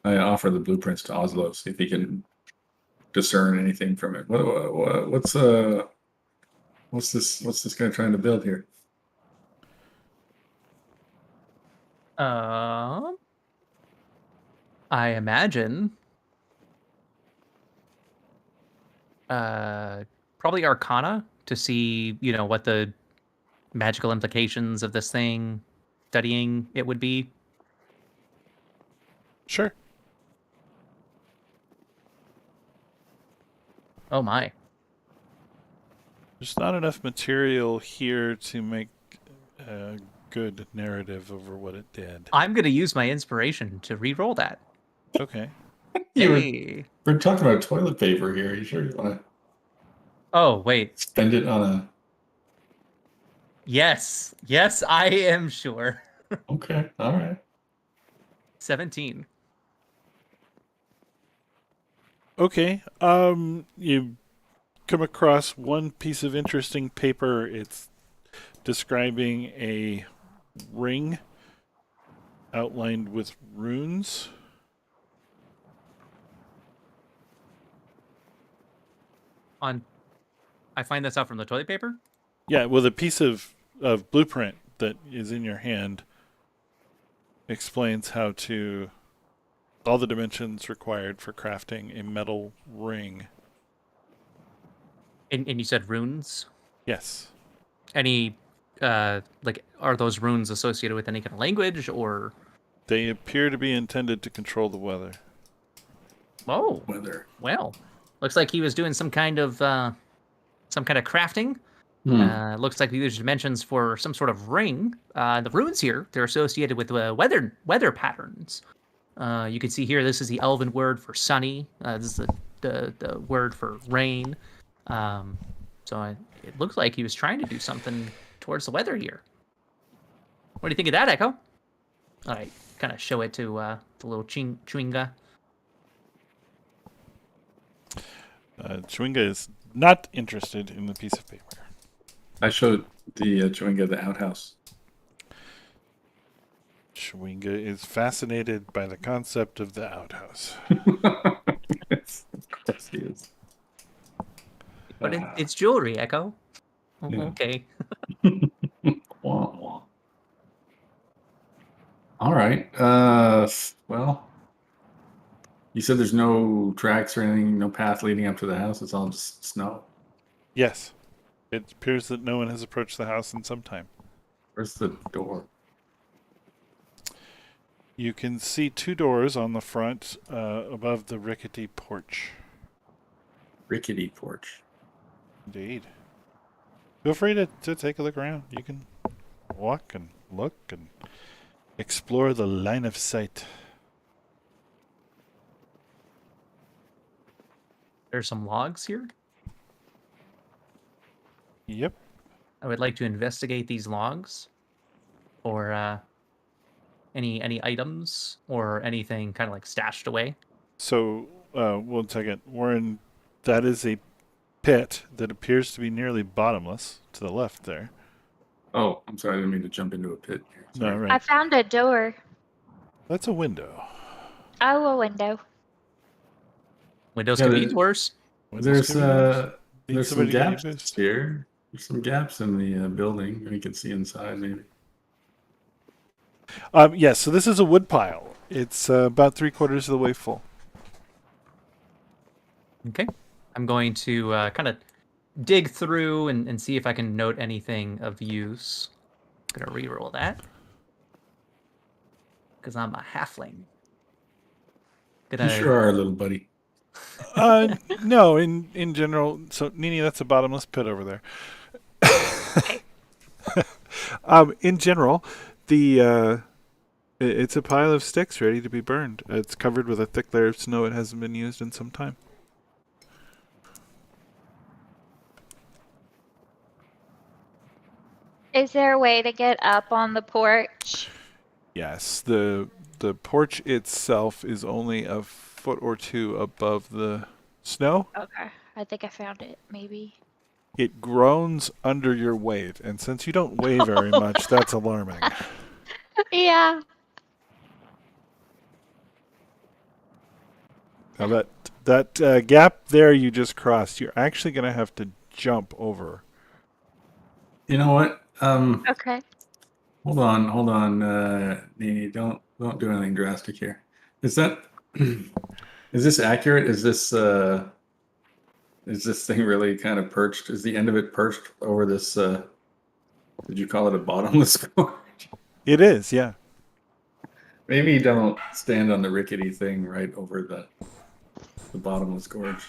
I offer the blueprints to Oslo, see if he can discern anything from it. What's this guy trying to build here? I imagine probably Arcana to see, what the magical implications of this thing, studying it would be. Sure. Oh my. There's not enough material here to make a good narrative over what it did. I'm going to use my inspiration to re-roll that. Okay. Hey. We're talking about toilet paper here. You sure you want to Oh, wait. spend it on a... Yes. Yes, I am sure. Okay, all right. 17. Okay. You come across one piece of interesting paper. It's describing a ring outlined with runes. I find this out from the toilet paper? Yeah, well, the piece of blueprint that is in your hand explains how to all the dimensions required for crafting a metal ring. And you said runes? Yes. Any, are those runes associated with any kind of language, or... They appear to be intended to control the weather. Oh, Weather. well. Looks like he was doing some kind of crafting. Looks like these dimensions for some sort of ring. The runes here, they're associated with weather patterns. You can see here, this is the elven word for sunny. This is the word for rain. It looks like he was trying to do something towards the weather here. What do you think of that, Echo? All right, kind of show it to the little Chewinga. Chewinga is not interested in the piece of paper. I showed the Chewinga the outhouse. Chewinga is fascinated by the concept of the outhouse. Yes, of course he is. But it's jewelry, Echo. Oh, Yeah. okay. Wah, wah. All right. Well, you said there's no tracks or anything, no path leading up to the house. It's all just snow. Yes. It appears that no one has approached the house in some time. Where's the door? You can see two doors on the front above the rickety porch. Rickety porch. Indeed. Feel free to take a look around. You can walk and look and explore the line of sight. There's some logs here. Yep. I would like to investigate these logs for any items or anything kind of like stashed away. So, 1 second. Warren, that is a pit that appears to be nearly bottomless to the left there. Oh, I'm sorry. I didn't mean to jump into a pit. Here. No, Sorry. right. I found a door. That's a window. Oh, a window. Windows Yeah, can be the- doors. Windows There's can be doors. Need there's some somebody to get you gaps boost. here. There's some gaps in the building. You can see inside, maybe. Yes, so this is a wood pile. It's about 3/4 of the way full. Okay. I'm going to kind of dig through and see if I can note anything of use. I'm going to reroll that. Because I'm a halfling. You sure are, little buddy. No, in general. So, Nini, that's a bottomless pit over there. In general, it's a pile of sticks ready to be burned. It's covered with a thick layer of snow. It hasn't been used in some time. Is there a way to get up on the porch? Yes, the porch itself is only a foot or two above the snow. Okay. I think I found it, maybe. It groans under your weight, and since you don't weigh very much, that's alarming. Yeah. Now that gap there you just crossed, you're actually going to have to jump over. You know what? Okay. Hold on, Nini, don't do anything drastic here. Is that is this accurate? Is this thing really kind of perched? Is the end of it perched over this did you call it a bottomless gorge? It is, yeah. Maybe don't stand on the rickety thing right over the bottomless gorge.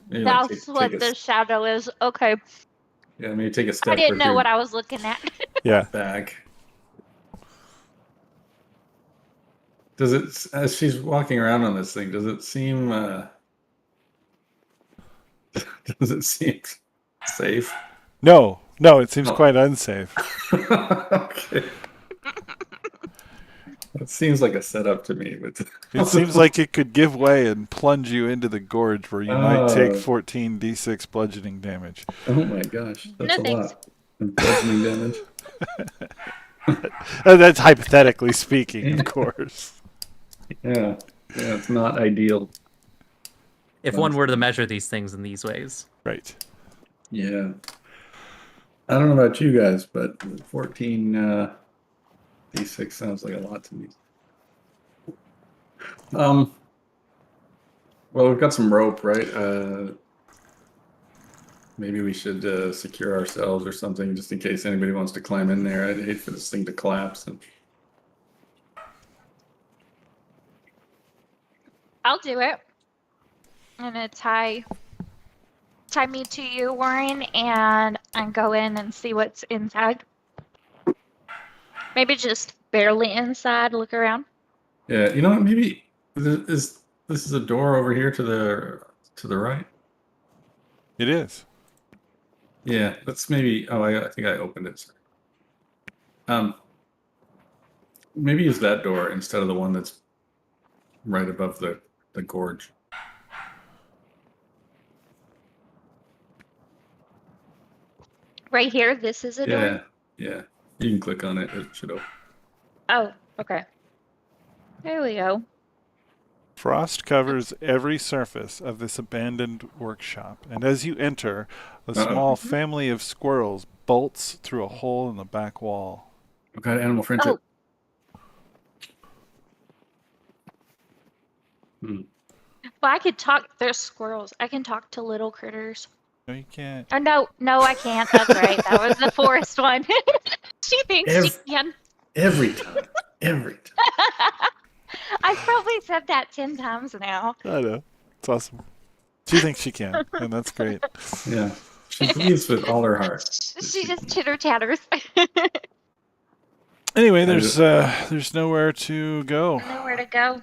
Maybe like That's what the shadow is. Okay. yeah, maybe take a I step didn't or know two what I was looking at. Yeah. back. Does it, as she's walking around on this thing, does it seem does it seem safe? No, it seems No. quite unsafe. Okay. It seems like a setup to me, but It seems like it could give way and plunge you into the gorge where you might take Oh. 14 d6 bludgeoning damage. oh my gosh, that's No, a thanks. lot of bludgeoning damage. That's hypothetically speaking, of course. Yeah, it's not ideal. If one were to measure these things in these ways. Right. Yeah. I don't know about you guys, but 14 d6 sounds like a lot to me. Well, we've got some rope, right? Maybe we should secure ourselves or something just in case anybody wants to climb in there. I'd hate for this thing to collapse. I'll do it. I'm gonna tie me to you, Warren, and go in and see what's inside. Maybe just barely inside. Look around. Yeah, you know what? Maybe this is a door over here to the right. It is. Yeah, let's maybe. Oh, I think I opened it. Maybe use that door instead of the one that's right above the gorge. Right here. This is a door. Yeah. You can click on it. It should open. Oh, okay. There we go. Frost covers every surface of this abandoned workshop, and as you enter, a small family of squirrels bolts through a hole in the back wall. I've got animal friendship. Well, I could talk. There's squirrels. I can talk to little critters. No, you can't. Oh, no, I can't. That's right. That was the forest one. She thinks she can. Every time. I've probably said that 10 times now. I know. It's awesome. She thinks she can, and that's great. Yeah. She believes with all her heart. She just chitter chatters. Anyway, there's nowhere to go. Nowhere to go.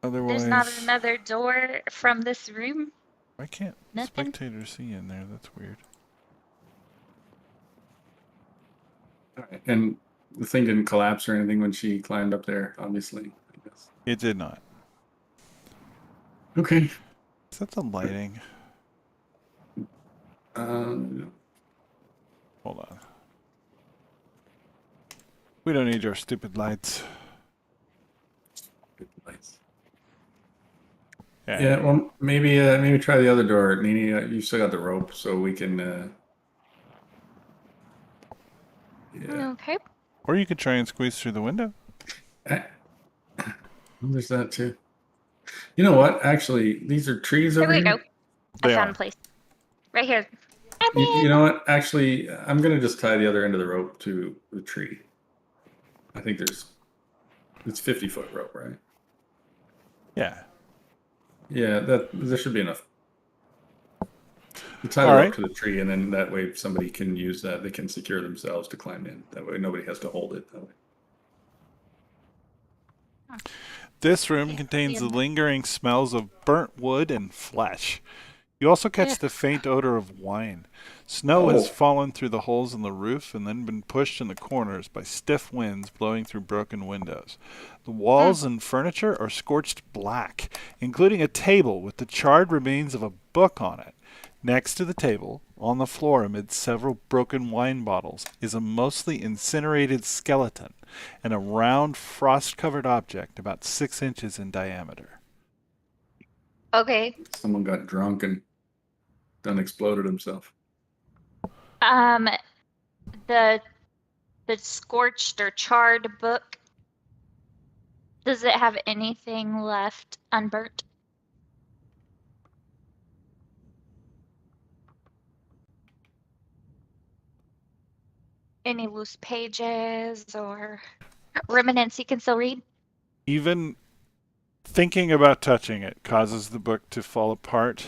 Otherwise, There's not another door from this room. Why can't Nothing. spectators see in there? That's weird. All right. And the thing didn't collapse or anything when she climbed up there, obviously. I guess. It did not. Okay. Is that the lighting? No. Hold on. We don't need your stupid lights. Good lights. Yeah. Yeah, well, maybe try the other door. Nini, you still got the rope, so we can. Yeah. Okay. Or you could try and squeeze through the window. There's that too. You know what? Actually, these are trees Here over we here. go. I They found are. a place. Right here. You know what? Actually, I'm gonna just tie the other end of the rope to the tree. I think it's 50-foot rope, right? Yeah. Yeah, there should be enough. You tie the All rope right. to the tree, and then that way somebody can use that. They can secure themselves to climb in. That way nobody has to hold it. That way. This room contains the lingering smells of burnt wood and flesh. You also catch the faint odor of wine. Snow has fallen through the holes in the roof and then been pushed in the corners by stiff winds blowing through broken windows. The walls and furniture are scorched black, including a table with the charred remains of a book on it. Next to the table, on the floor amid several broken wine bottles, is a mostly incinerated skeleton and a round frost-covered object about 6 inches in diameter. Okay. Someone got drunk and done exploded himself. The the scorched or charred book, does it have anything left unburnt? Any loose pages or remnants you can still read? Even thinking about touching it causes the book to fall apart.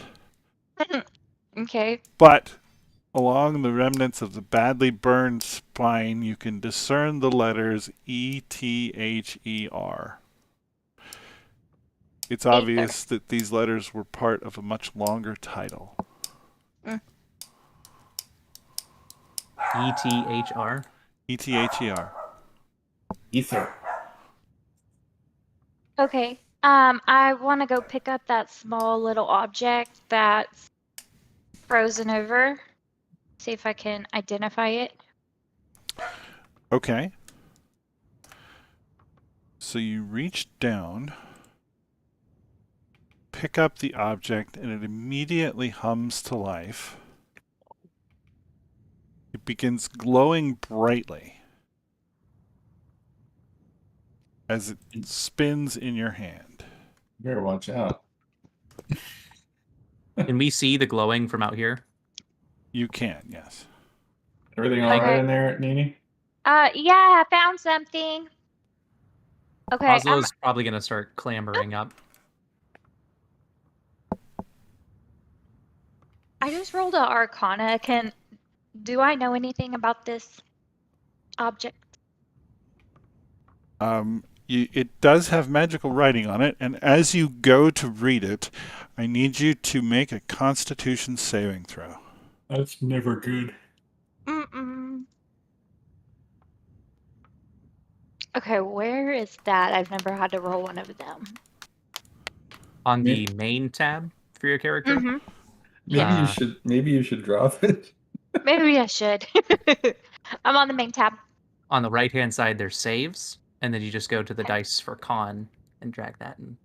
Okay. But along the remnants of the badly burned spine, you can discern the letters ETHER. It's obvious that these letters were part of a much longer title. ETHR. ETHER. Ether. Okay. I want to go pick up that small little object that's frozen over. See if I can identify it. Okay. So you reach down, pick up the object, and it immediately hums to life. It begins glowing brightly as it spins in your hand. You better watch out. Can we see the glowing from out here? You can, yes. Everything all right Okay. in there, Nini? Yeah, I found something. Okay, Oslo's probably going to start clambering up. I just rolled a Arcana. Do I know anything about this object? It does have magical writing on it, and as you go to read it, I need you to make a Constitution saving throw. That's never good. Mm-mm. Okay, where is that? I've never had to roll one of them. On the main tab for your character? Mm-hmm. Maybe you should drop it. Maybe I should. I'm on the main tab. On the right-hand side, there's saves, and then you just go to the dice for con and drag that and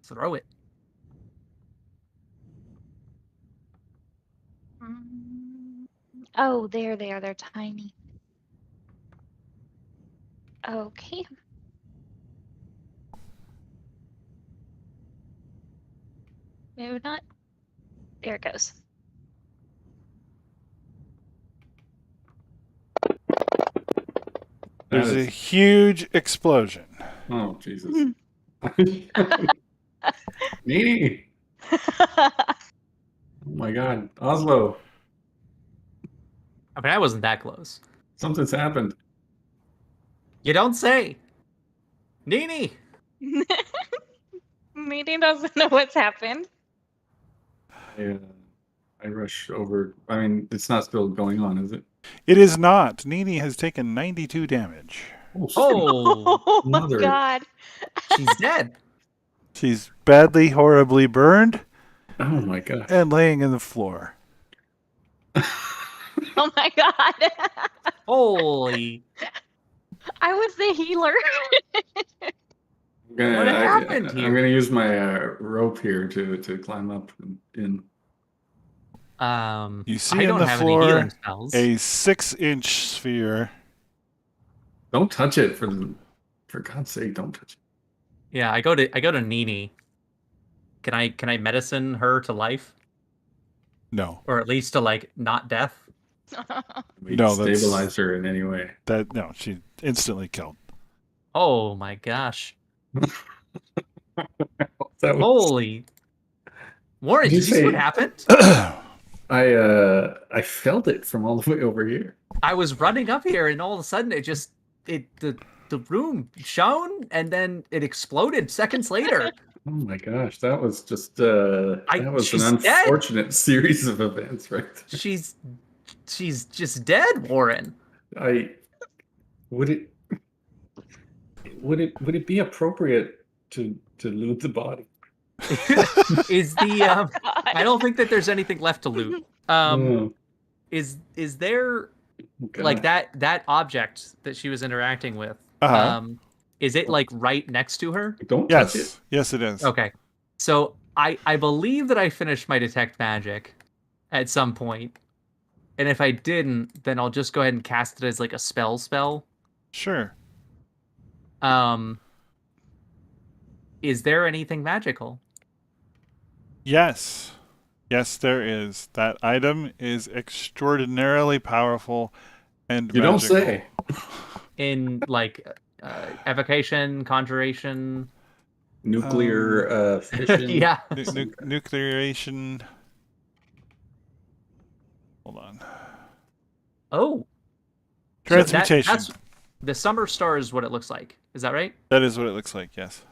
throw it. Oh, there they are. They're tiny. Okay. Maybe not. There it goes. There's a huge explosion. Oh, Jesus. Nini! Oh my God. Oslo, I mean, I wasn't that close. something's happened. You don't say! Nini! Meeting doesn't know what's happened. I rush over. I mean, it's not still going on, is it? It is not. Nini has taken 92 damage. Oh! Oh my Mother. god. She's dead! She's badly, horribly burned Oh my God. and laying in the floor. Oh my god. Holy! I was the healer. What happened I'm here? gonna use my rope here to climb up in. You see I on don't the have any floor healing spells. a 6-inch sphere. Don't touch it for God's sake! Don't touch it. Yeah, I go to Nini. Can I medicine her to life? No. Or at least to like not death? We No, that's- stabilize her in any way. No, she instantly killed. Oh my gosh. That was, Holy Warren, Did did you you see say- what happened? I felt it from all the way over here. I was running up here and all of a sudden the room shone and then it exploded seconds later. Oh my gosh, that was just that was she's an dead. unfortunate series of events, right there. She's just dead, Warren. Would it be appropriate to loot the body? Is the I don't think that there's anything left to loot. Oh, Is there God. like that object that she was interacting with? Uh-huh. Is it like right next to her? Don't touch it. Yes. Yes, it is. Okay. So I believe that I finished my detect magic at some point. And if I didn't, then I'll just go ahead and cast it as like a spell Sure. Is there anything magical? Yes. Yes, there is. That item is extraordinarily powerful and You don't magical. say. In like evocation, conjuration? Nuclear fission. Yeah. Nuclearation. Hold on. Oh. Transmutation. That's the summer star is what it looks like. Is that right? That is what it looks like, yes.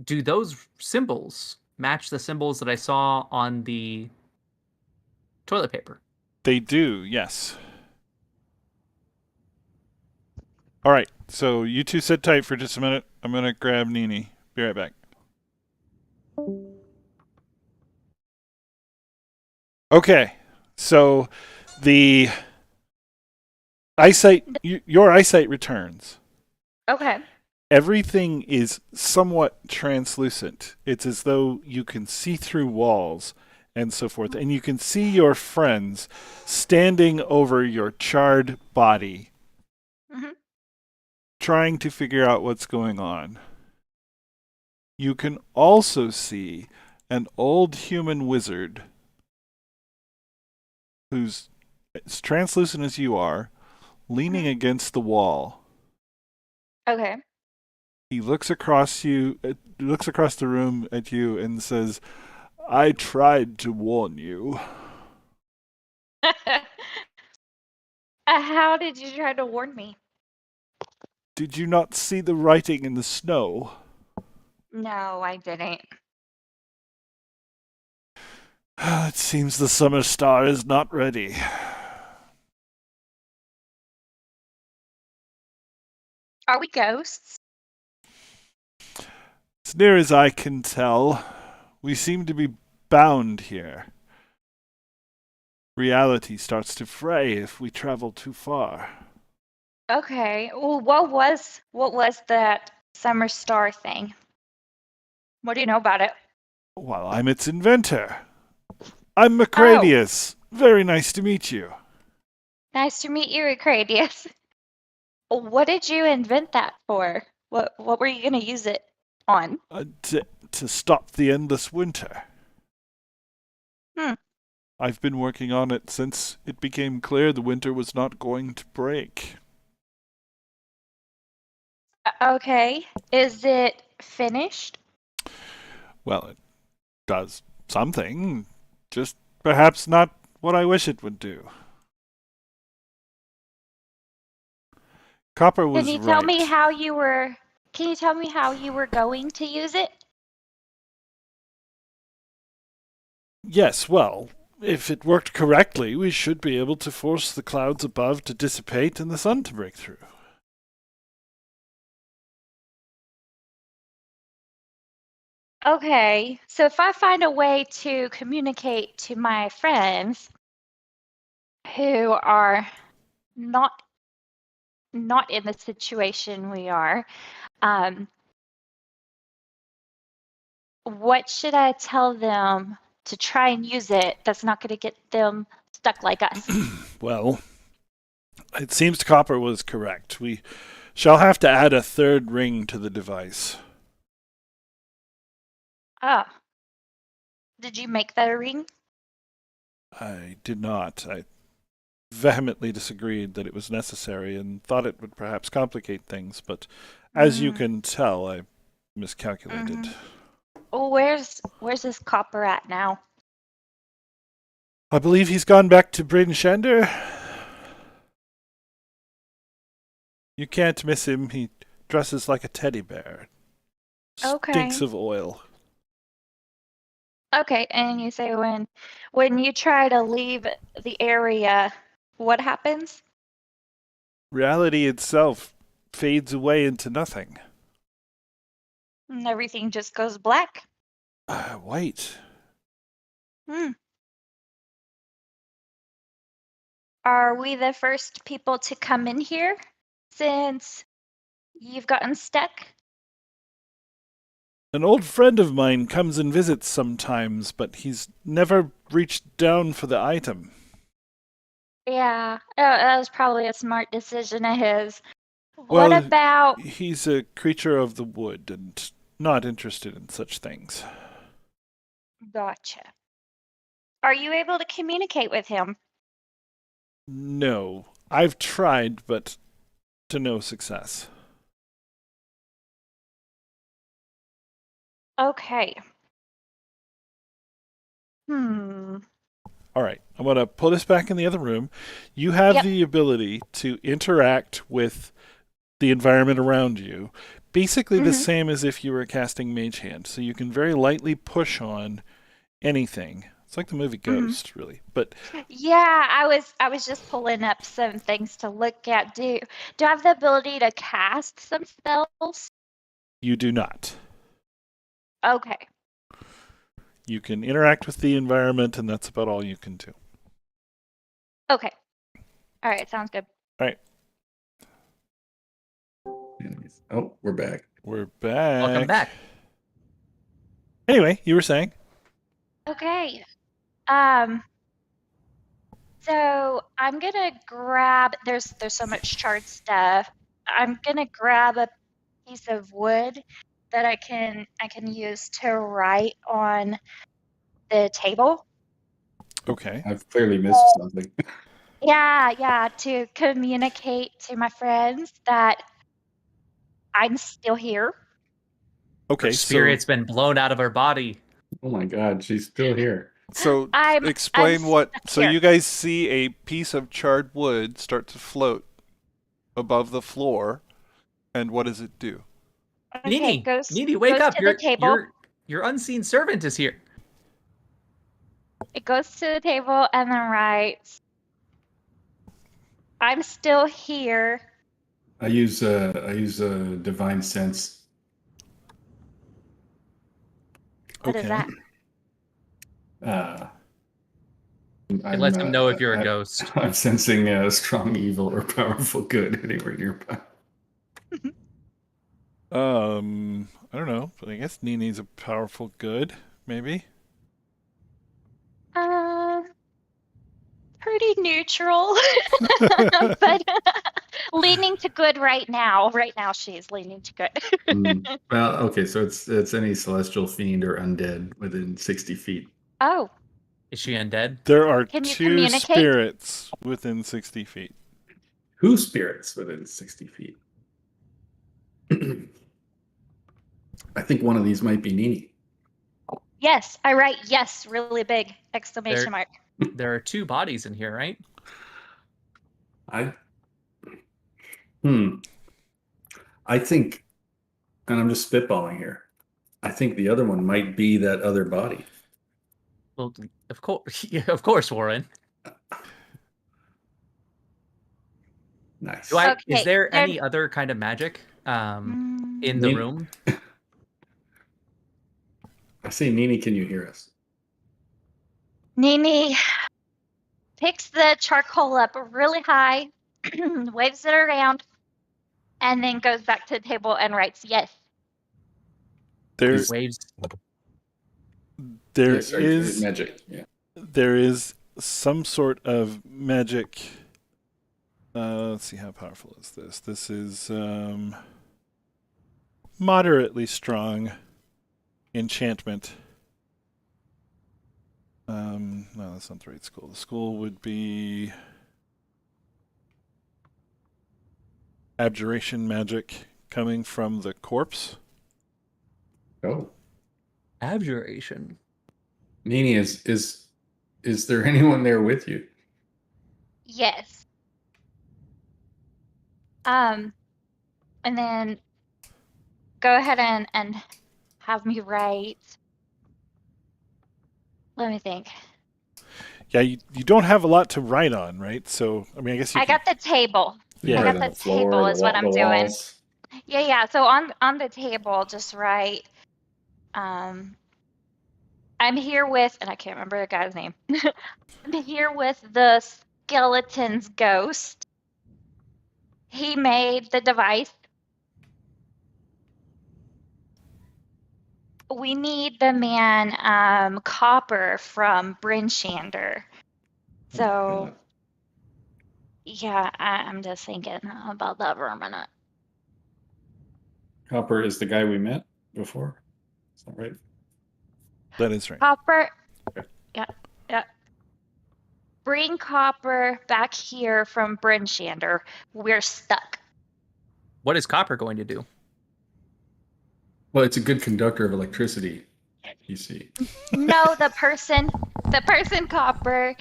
Do those symbols match the symbols that I saw on the toilet paper? They do, yes. All right, so you two sit tight for just a minute. I'm going to grab Nini. Be right back. Okay, so the eyesight, your eyesight returns. Okay. Everything is somewhat translucent. It's as though you can see through walls and so forth. And you can see your friends standing over your charred body, trying to figure out what's going on. You can also see an old human wizard who's as translucent as you are, leaning against the wall. Okay. He looks across the room at you and says, "I tried to warn you." How did you try to warn me? Did you not see the writing in the snow? No, I didn't. It seems the summer star is not ready. Are we ghosts? As near as I can tell, we seem to be bound here. Reality starts to fray if we travel too far. Okay. Well, what was that summer star thing? What do you know about it? Well, I'm its inventor. I'm Macradius. Very nice to meet you. Nice to meet you, Acradius. What did you invent that for? What were you gonna use it on? To stop the endless winter. I've been working on it since it became clear the winter was not going to break. Okay. Is it finished? Well, it does something, just perhaps not what I wish it would do. Copper was Can you right. tell me how you were going to use it? Yes, well, if it worked correctly, we should be able to force the clouds above to dissipate and the sun to break through. Okay. So if I find a way to communicate to my friends who are not in the situation we are, what should I tell them to try and use it that's not going to get them stuck like us? Well, it seems Copper was correct. We shall have to add a third ring to the device. Oh. Did you make that a ring? I did not. I vehemently disagreed that it was necessary and thought it would perhaps complicate things, but as you can tell, I miscalculated. Oh, where's this Copper at now? I believe he's gone back to Bryn Shander. You can't miss him. He dresses like a teddy bear. Stinks of oil. Okay, and you say when you try to leave the area, what happens? Reality itself fades away into nothing. And everything just goes black. White. Are we the first people to come in here since you've gotten stuck? An old friend of mine comes and visits sometimes, but he's never reached down for the item. Yeah, that was probably a smart decision of his. What Well, about? he's a creature of the wood and not interested in such things. Gotcha. Are you able to communicate with him? No, I've tried, but to no success. Okay. Hmm. All right, I'm going to put us back in the other room. You have Yep. the ability to interact with the environment around you, basically the Mhm. same as if you were casting Mage Hand. So you can very lightly push on anything. It's like the movie Ghost, really. But Yeah, I was just pulling up some things to look at. Do I have the ability to cast some spells? you do not. Okay. You can interact with the environment, and that's about all you can do. Okay. All right, sounds good. All right, Oh, we're back. we're back. Welcome back. Anyway, you were saying? Okay. So I'm gonna grab. There's so much charred stuff. I'm gonna grab a piece of wood that I can use to write on the table. Okay. I've clearly missed something. Yeah, to communicate to my friends that I'm still here. Okay, Her spirit's been blown out of her body. Oh my God, she's still here. So I'm explain what. stuck So here. you guys see a piece of charred wood start to float above the floor, and what does it do? Okay, Nini, goes wake goes up! to the table. Your unseen servant is here. It goes to the table and then writes, "I'm still here." I use a divine sense. What is that? It lets him know if you're a ghost. I'm sensing a strong evil or powerful good anywhere nearby. I don't know, but I guess Nini's a powerful good, maybe. Pretty neutral, but leaning to good right now. Right now, she is leaning to good. Well, okay, so it's any celestial fiend or undead within 60 feet. Oh, Is she undead? There are Can you two communicate? spirits within 60 feet. Who spirits within 60 feet? I think one of these might be Nini. yes, I write yes, really big exclamation mark. There are two bodies in here, right? I think, and I'm just spitballing here, I think the other one might be that other body. Well, of course, yeah, of course, Warren. Nice. Okay, Is there there- any other kind of magic in the room? I say, Nini, can you hear us? Nini picks the charcoal up really high, waves it around, and then goes back to the table and writes yes. There Waves. is magic. Yeah. there is some sort of magic. Let's see, how powerful is this? This is moderately strong enchantment. No, that's not the right school. The school would be abjuration magic coming from the corpse. Oh, Abjuration. Nini, is there anyone there with you? Yes. And then go ahead and have me write. Let me think. Yeah, you don't have a lot to write on, right? So, I mean, I guess you I got the table. Yeah. I got the table is what I'm doing. Yeah. So on the table, just write. I'm here with, and I can't remember the guy's name. I'm here with the skeleton's ghost. He made the device. We need the man Copper from Brinshander. So, yeah, I'm just thinking about that for a minute. Copper is the guy we met before. Is that right? That is right. Copper. Okay. Yeah, yeah. Bring Copper back here from Brinshander. We're stuck. What is Copper going to do? Well, it's a good conductor of electricity. You see. No, the person Copper,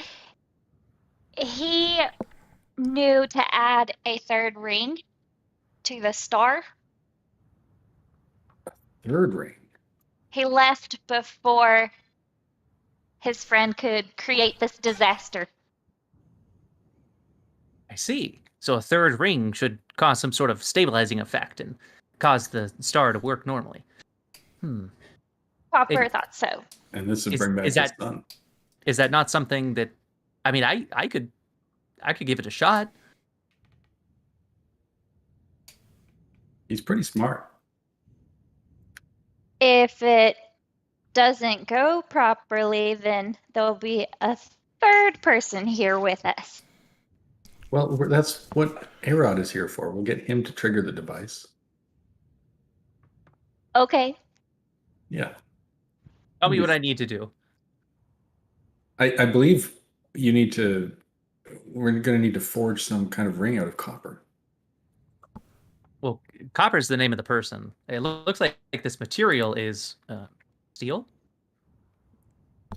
he knew to add a third ring to the star. Third ring. He left before his friend could create this disaster. I see. So a third ring should cause some sort of stabilizing effect and cause the star to work normally. Copper thought so. And this would Is- bring back is the that- sun. Is that not something that? I mean, I could give it a shot. He's pretty smart. If it doesn't go properly, then there'll be a third person here with us. Well, that's what Arod is here for. We'll get him to trigger the device. Okay. Yeah. Tell me what I need to do. I believe you need to. We're going to need to forge some kind of ring out of copper. Well, copper's the name of the person. It looks like this material is steel.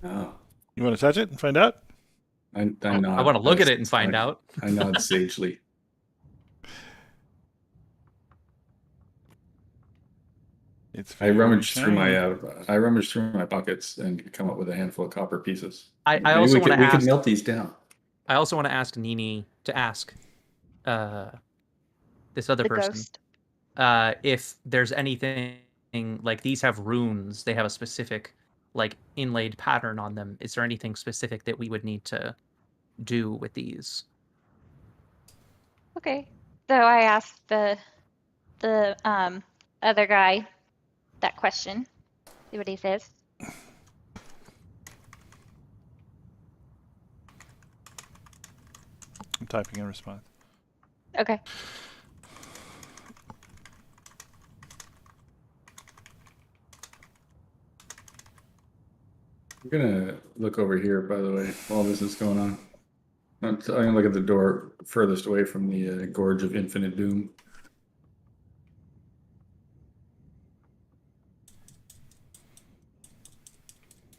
Oh, You want to touch it and find out? I nod. I want to look at it and find out. I nod sagely. It's I rummage very through my shiny. I rummage through my pockets and come up with a handful of copper pieces. I Maybe also we want to could ask. melt these down. I also want to ask Nini to ask this other The person ghost. if there's anything like these have runes. They have a specific like inlaid pattern on them. Is there anything specific that we would need to do with these? Okay. So I asked the other guy that question. See what he says. I'm typing in response. Okay. I'm gonna look over here, by the way, while this is going on. I'm gonna look at the door furthest away from the Gorge of Infinite Doom.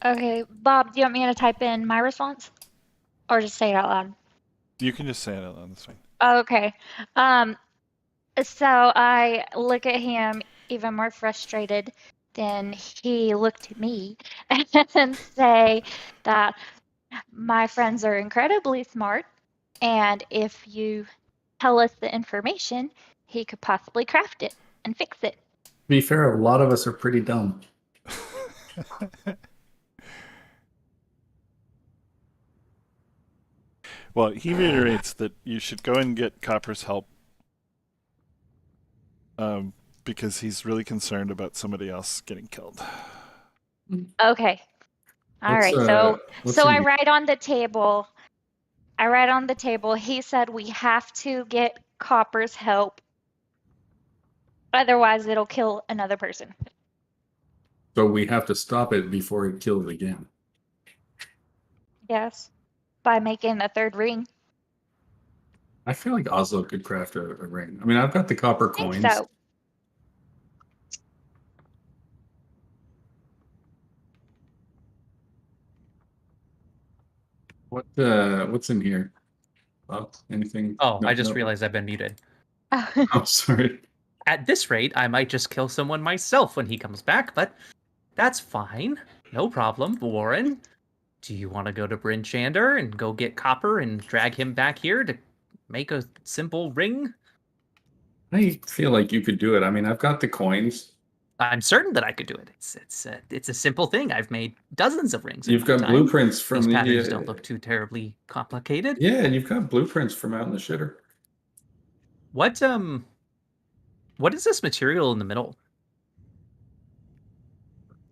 Okay, Bob, do you want me to type in my response? Or just say it out loud? You can just say it out loud. That's fine. Okay. So I look at him even more frustrated than he looked at me and say that my friends are incredibly smart, and if you tell us the information, he could possibly craft it and fix it. To be fair, a lot of us are pretty dumb. Well, he reiterates that you should go and get Copper's help because he's really concerned about somebody else getting killed. Okay. All right. What's So in I here? write on the table. He said we have to get Copper's help. Otherwise, it'll kill another person. So we have to stop it before it kills again. Yes. By making a third ring. I feel like Oslo could craft a ring. I mean, I've got the copper I think coins. so. What's in here? Oh, anything? Oh, No, I just no. realized I've been muted. Oh, sorry. At this rate, I might just kill someone myself when he comes back, but that's fine. No problem. Warren, do you want to go to Bryn Shander and go get Copper and drag him back here to make a simple ring? I feel like you could do it. I mean, I've got the coins. I'm certain that I could do it. It's a simple thing. I've made dozens of rings. in You've my got time. blueprints from These the patterns don't look too terribly complicated. Yeah, and you've got blueprints from out in the shitter. What is this material in the middle?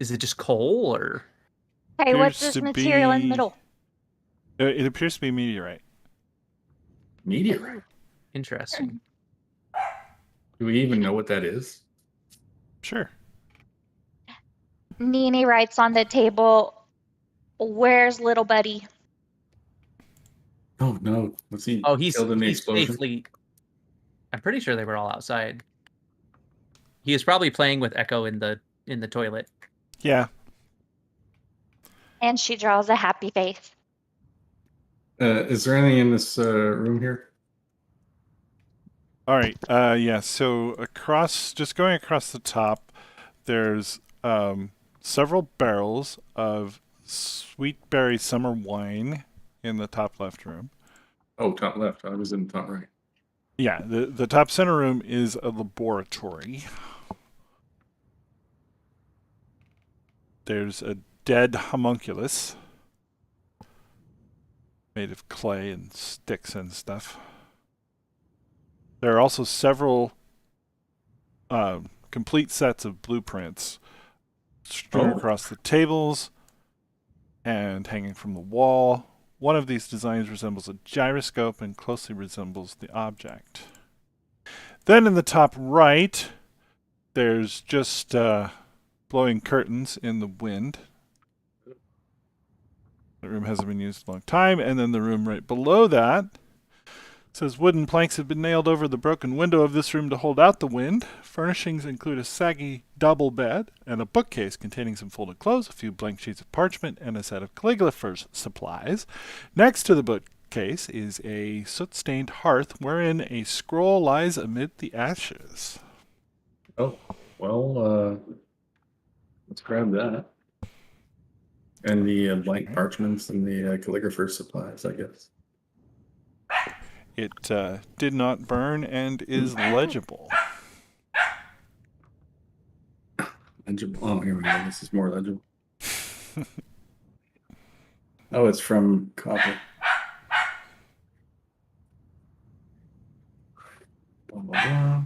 Is it just coal or? Hey, what's Appears this to material in the be- middle? It appears to be meteorite. Meteorite. Interesting. Do we even know what that is? Sure. Nini writes on the table, "Where's little buddy?" Oh no, was he Oh, he's killed in the he's explosion? safely. I'm pretty sure they were all outside. He is probably playing with Echo in the toilet. Yeah. And she draws a happy face. Is there anything in this room here? All right. Yeah. So just going across the top, there's several barrels of sweet berry summer wine in the top left room. Oh, top left. I was in top right. Yeah. The top center room is a laboratory. There's a dead homunculus made of clay and sticks and stuff. There are also several complete sets of blueprints strewn across the tables and hanging from the wall. One of these designs resembles a gyroscope and closely resembles the object. Then in the top right, there's just blowing curtains in the wind. The room hasn't been used in a long time. And then the room right below that says wooden planks have been nailed over the broken window of this room to hold out the wind. Furnishings include a saggy double bed and a bookcase containing some folded clothes, a few blank sheets of parchment, and a set of calligrapher's supplies. Next to the bookcase is a soot-stained hearth wherein a scroll lies amid the ashes. Oh, well, let's grab that. And the blank parchments and the calligrapher's supplies, I guess. It did not burn and is legible. Legible. Oh, here we go. This is more legible. Oh, it's from copper. Blah, blah, blah.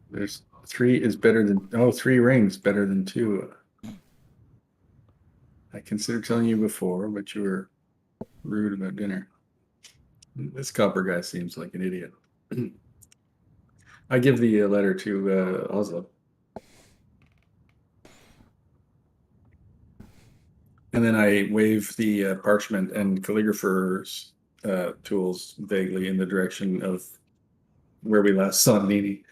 There's 3 is better than 3 rings better than 2. I considered telling you before, but you were rude about dinner. This copper guy seems like an idiot. I give the letter to Oslo. And then I wave the parchment and calligrapher's tools vaguely in the direction of where we last saw Nini.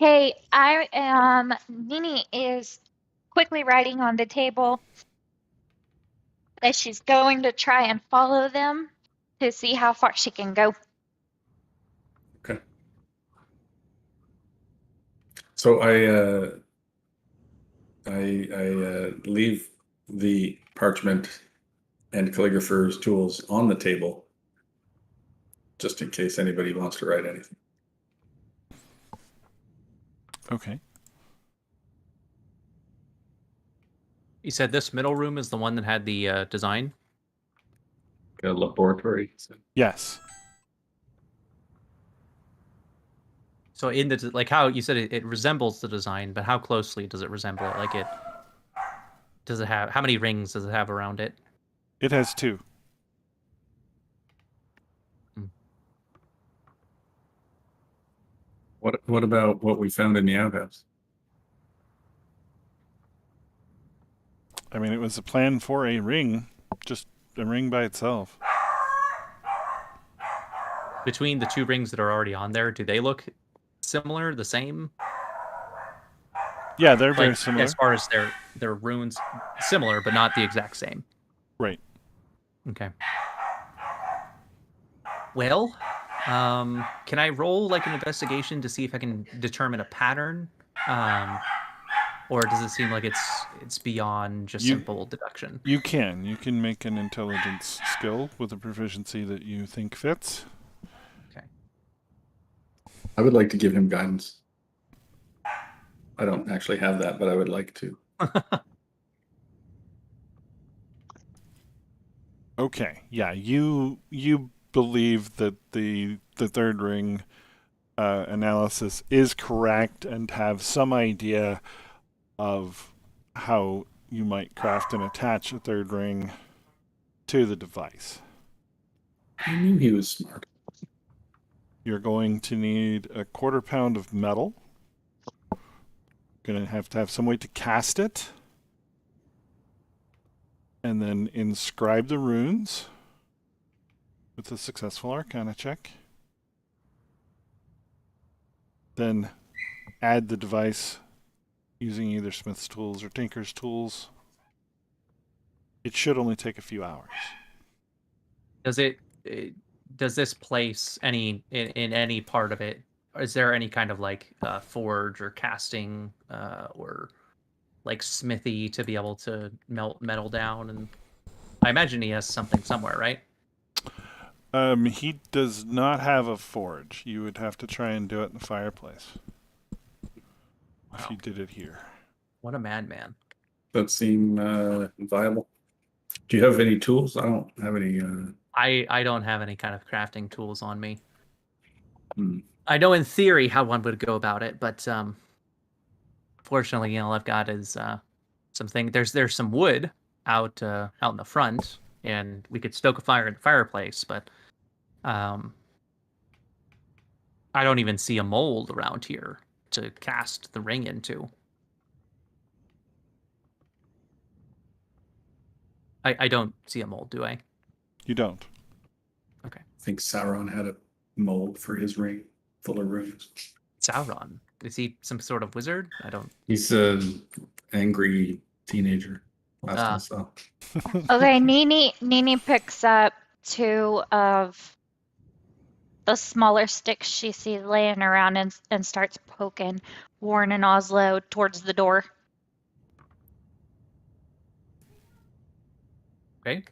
Hey, Nini is quickly writing on the table that she's going to try and follow them to see how far she can go. Okay. So I leave the parchment and calligrapher's tools on the table, just in case anybody wants to write anything. Okay. You said this middle room is the one that had the design? A laboratory. So. Yes. So in the like how you said it resembles the design, but how closely does it resemble it? Like does it have how many rings does it have around it? It has 2. What about what we found in the outhouse? I mean, it was a plan for a ring, just a ring by itself. Between the 2 rings that are already on there, do they look similar, the same? Yeah, they're Like, very similar. as far as their runes, similar, but not the exact same. Right. Okay. Well, can I roll like an investigation to see if I can determine a pattern? Or does it seem like it's beyond just simple deduction? You can make an intelligence skill with a proficiency that you think fits. Okay. I would like to give him guidance. I don't actually have that, but I would like to. Okay. Yeah, you believe that the third ring analysis is correct and have some idea of how you might craft and attach a third ring to the device. I knew he was smart. You're going to need a 1/4 pound of metal. Going to have some way to cast it. And then inscribe the runes with a successful Arcana check. Then add the device using either Smith's tools or Tinker's tools. It should only take a few hours. Does this place in any part of it? Is there any kind of like forge or casting or like smithy to be able to melt metal down? And I imagine he has something somewhere, right? He does not have a forge. You would have to try and do it in the fireplace. If you did it here. What a madman. That seem viable? Do you have any tools? I don't have any. I don't have any kind of crafting tools on me. Hmm. I know in theory how one would go about it, but fortunately, all I've got is something. There's some wood out in the front, and we could stoke a fire in the fireplace, but I don't even see a mold around here to cast the ring into. I don't see a mold, do I? You don't. I think Sauron had a mold for his ring full of runes. Sauron. Is he some sort of wizard? I don't. He's an angry teenager. Last I saw. Okay, Nini picks up 2 of the smaller sticks she sees laying around and starts poking Warren and Oslo towards the door. Okay.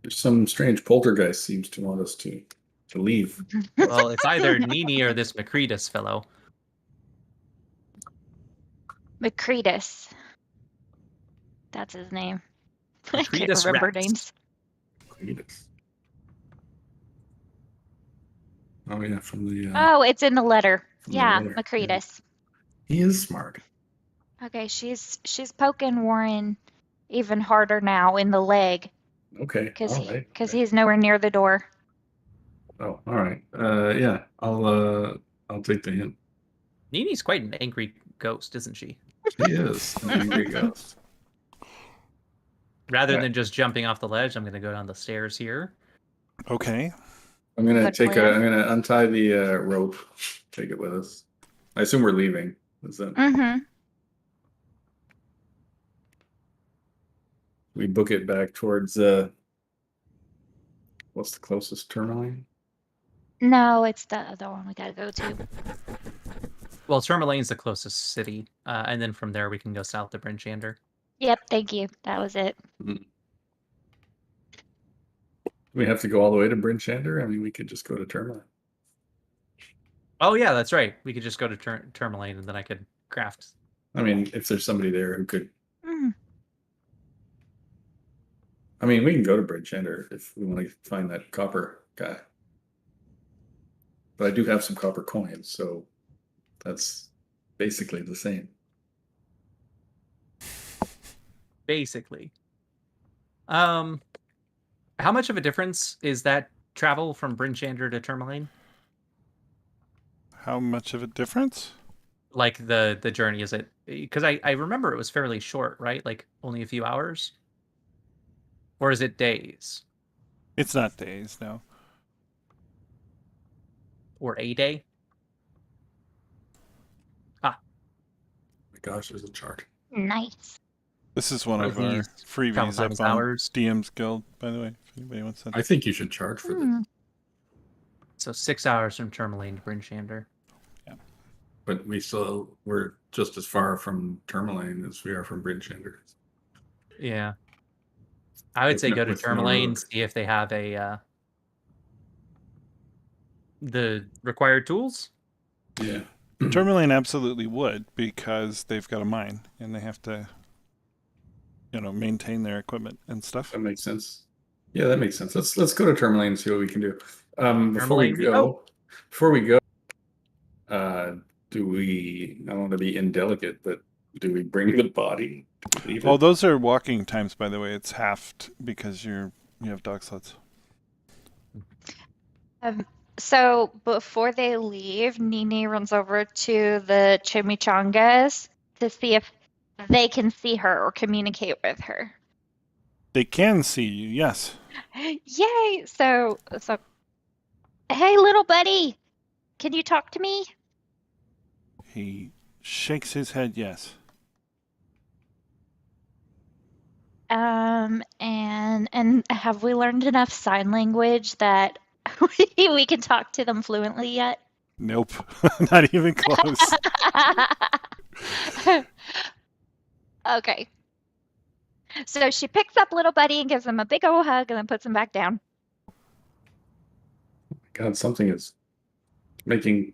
There's some strange poltergeist seems to want us to leave. Well, it's either Nini or this Macretus fellow. Macretus. That's his name. I can't Macretus remember Rex. names. Cletus. Oh yeah, from the. Oh, it's in the letter. From the Yeah, letter, yeah. Macretus. He is smart. Okay, she's poking Warren even harder now in the leg Okay. because all right. he's nowhere near the door. Oh, all right. Yeah, I'll take the hint. Nini's quite an angry ghost, isn't she? He is an angry ghost. Rather Right. than just jumping off the ledge, I'm going to go down the stairs here. Okay. I'm gonna Good plan. I'm gonna untie the rope. Take it with us. I assume we're leaving. Is that Mm-hmm. we book it back towards what's the closest Tourmaline? No, it's the other one we gotta go to. Well, Tourmaline's the closest city, and then from there we can go south to Bryn Shander. Yep, thank you. That was it. Do we have to go all the way to Bryn Shander? I mean, we could just go to Tourmaline. Oh yeah, that's right. We could just go to Tourmaline, and then I could craft. I mean, if there's somebody there who could. Mm. I mean, we can go to Bryn Shander if we want to find that copper guy. But I do have some copper coins, so that's basically the same. Basically. How much of a difference is that travel from Bryn Shander to Tourmaline? How much of a difference? Like the journey, is it? Because I remember it was fairly short, right? Like only a few hours? Or is it days? It's not days, no. Or a day? My gosh, there's a chart. Nice. This is one Are of our these freebies travel times up on hours? DM's Guild, by the way, if anybody wants that. I think you should charge for this. Mm. So 6 hours from Tourmaline to Bryn Shander. But we're just as far from Tourmaline as we are from Bryn Shander. Yeah. I would say go to With no Tourmaline, road. see if they have the required tools. Yeah. Tourmaline absolutely would, because they've got a mine and they have to, maintain their equipment and stuff. That makes sense. Yeah, that makes sense. Let's go to Tourmaline and see what we can do. Before we Tourmaline we go, I don't want to be indelicate, but Do we bring the body? Do we leave Oh, it? those are walking times, by the way. It's halved because you have dog sleds. So before they leave, Nini runs over to the chimichangas to see if they can see her or communicate with her. They can see you, yes. Yay! So, hey, little buddy, can you talk to me? He shakes his head, yes. And have we learned enough sign language that we can talk to them fluently yet? Nope, not even close. Okay. So she picks up little buddy and gives him a big old hug and then puts him back down. God, something is making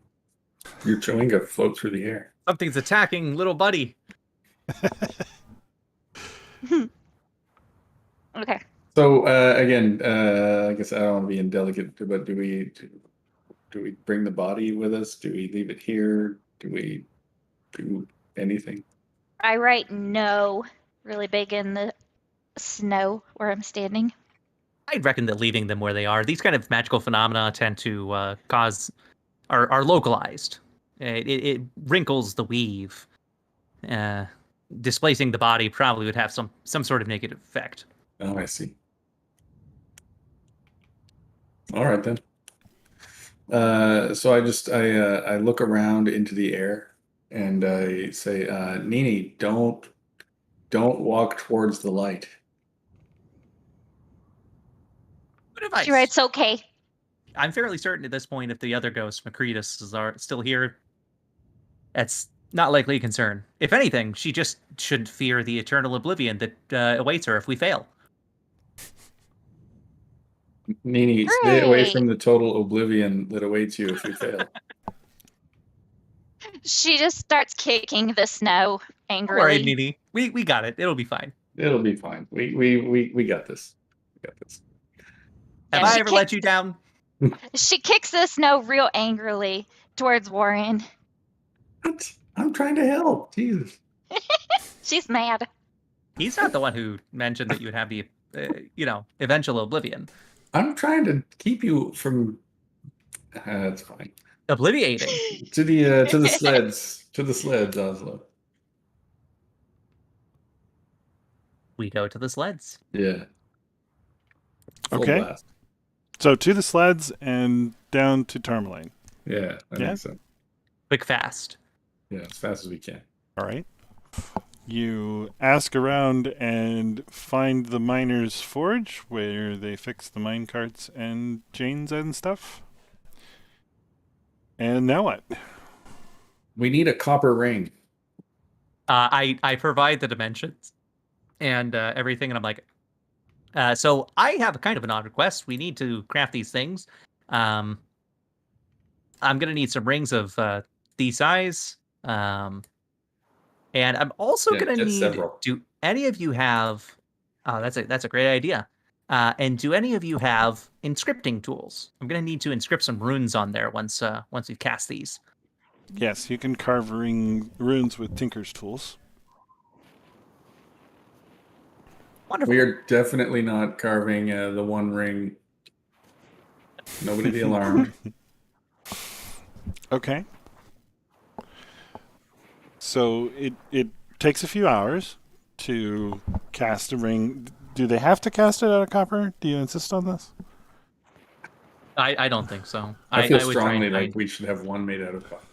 your chewinga float through the air. Something's attacking little buddy. Okay. So again, I guess I don't want to be indelicate, but do we bring the body with us? Do we leave it here? Do we do anything? I write no really big in the snow where I'm standing. I'd reckon that leaving them where they are. These kind of magical phenomena tend to are localized. It wrinkles the weave. Displacing the body probably would have some sort of negative effect. Oh, I see. All right then. So I look around into the air and I say, Nini, don't walk towards the light. Good advice. She writes okay. I'm fairly certain at this point, if the other ghosts, Macretus, are still here, that's not likely a concern. If anything, she just should fear the eternal oblivion that awaits her if we fail. Nini, stay away Great. from the total oblivion that awaits you if you fail. She just starts kicking the snow Don't angrily. worry, Nini. We got it. It'll be fine. It'll be fine. We got this. We got this. Have Yeah, I she ever let kicks- you down? She kicks the snow real angrily towards Warren. What? I'm trying to help. Jesus. She's mad. He's not the one who mentioned that you would have the, eventual oblivion. I'm trying to keep you from. That's fine. Obliviating. To the sleds. To the sleds, Oslo. We go to the sleds. Yeah. Full Okay. blast. So to the sleds and down to Tourmaline. Yeah, I Yeah? think so. Quick, fast. Yeah, as fast as we can. All right. You ask around and find the miners' forge where they fix the mine carts and chains and stuff. And now what? We need a copper ring. I provide the dimensions and everything, and I'm like, so I have a kind of an odd request. We need to craft these things. I'm gonna need some rings of these size. And I'm also Yeah, gonna just need. several. Do any of you have? Oh, that's a great idea. And do any of you have inscripting tools? I'm gonna need to inscript some runes on there once we've cast these. Yes, you can carve runes with Tinker's tools. Wonderful. We are definitely not carving the one ring. Nobody be alarmed. Okay. So it takes a few hours to cast a ring. Do they have to cast it out of copper? Do you insist on this? I don't think so. I feel would try strongly and like find- we should have one made out of copper.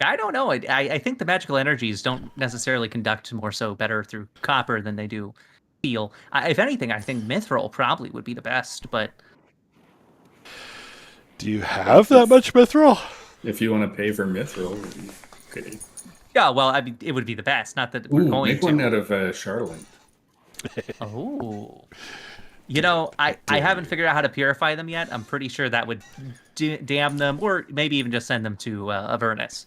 I don't know. I think the magical energies don't necessarily conduct more so better through copper than they do steel. If anything, I think mithril probably would be the best. But Do you have that much mithril? If you want to pay for mithril, okay. yeah, well, I mean, it would be the best. Not that we're Ooh, going make to. one out of charlatan. Oh. You know, I haven't figured out how to purify them yet. I'm pretty sure that would damn them, or maybe even just send them to Avernus.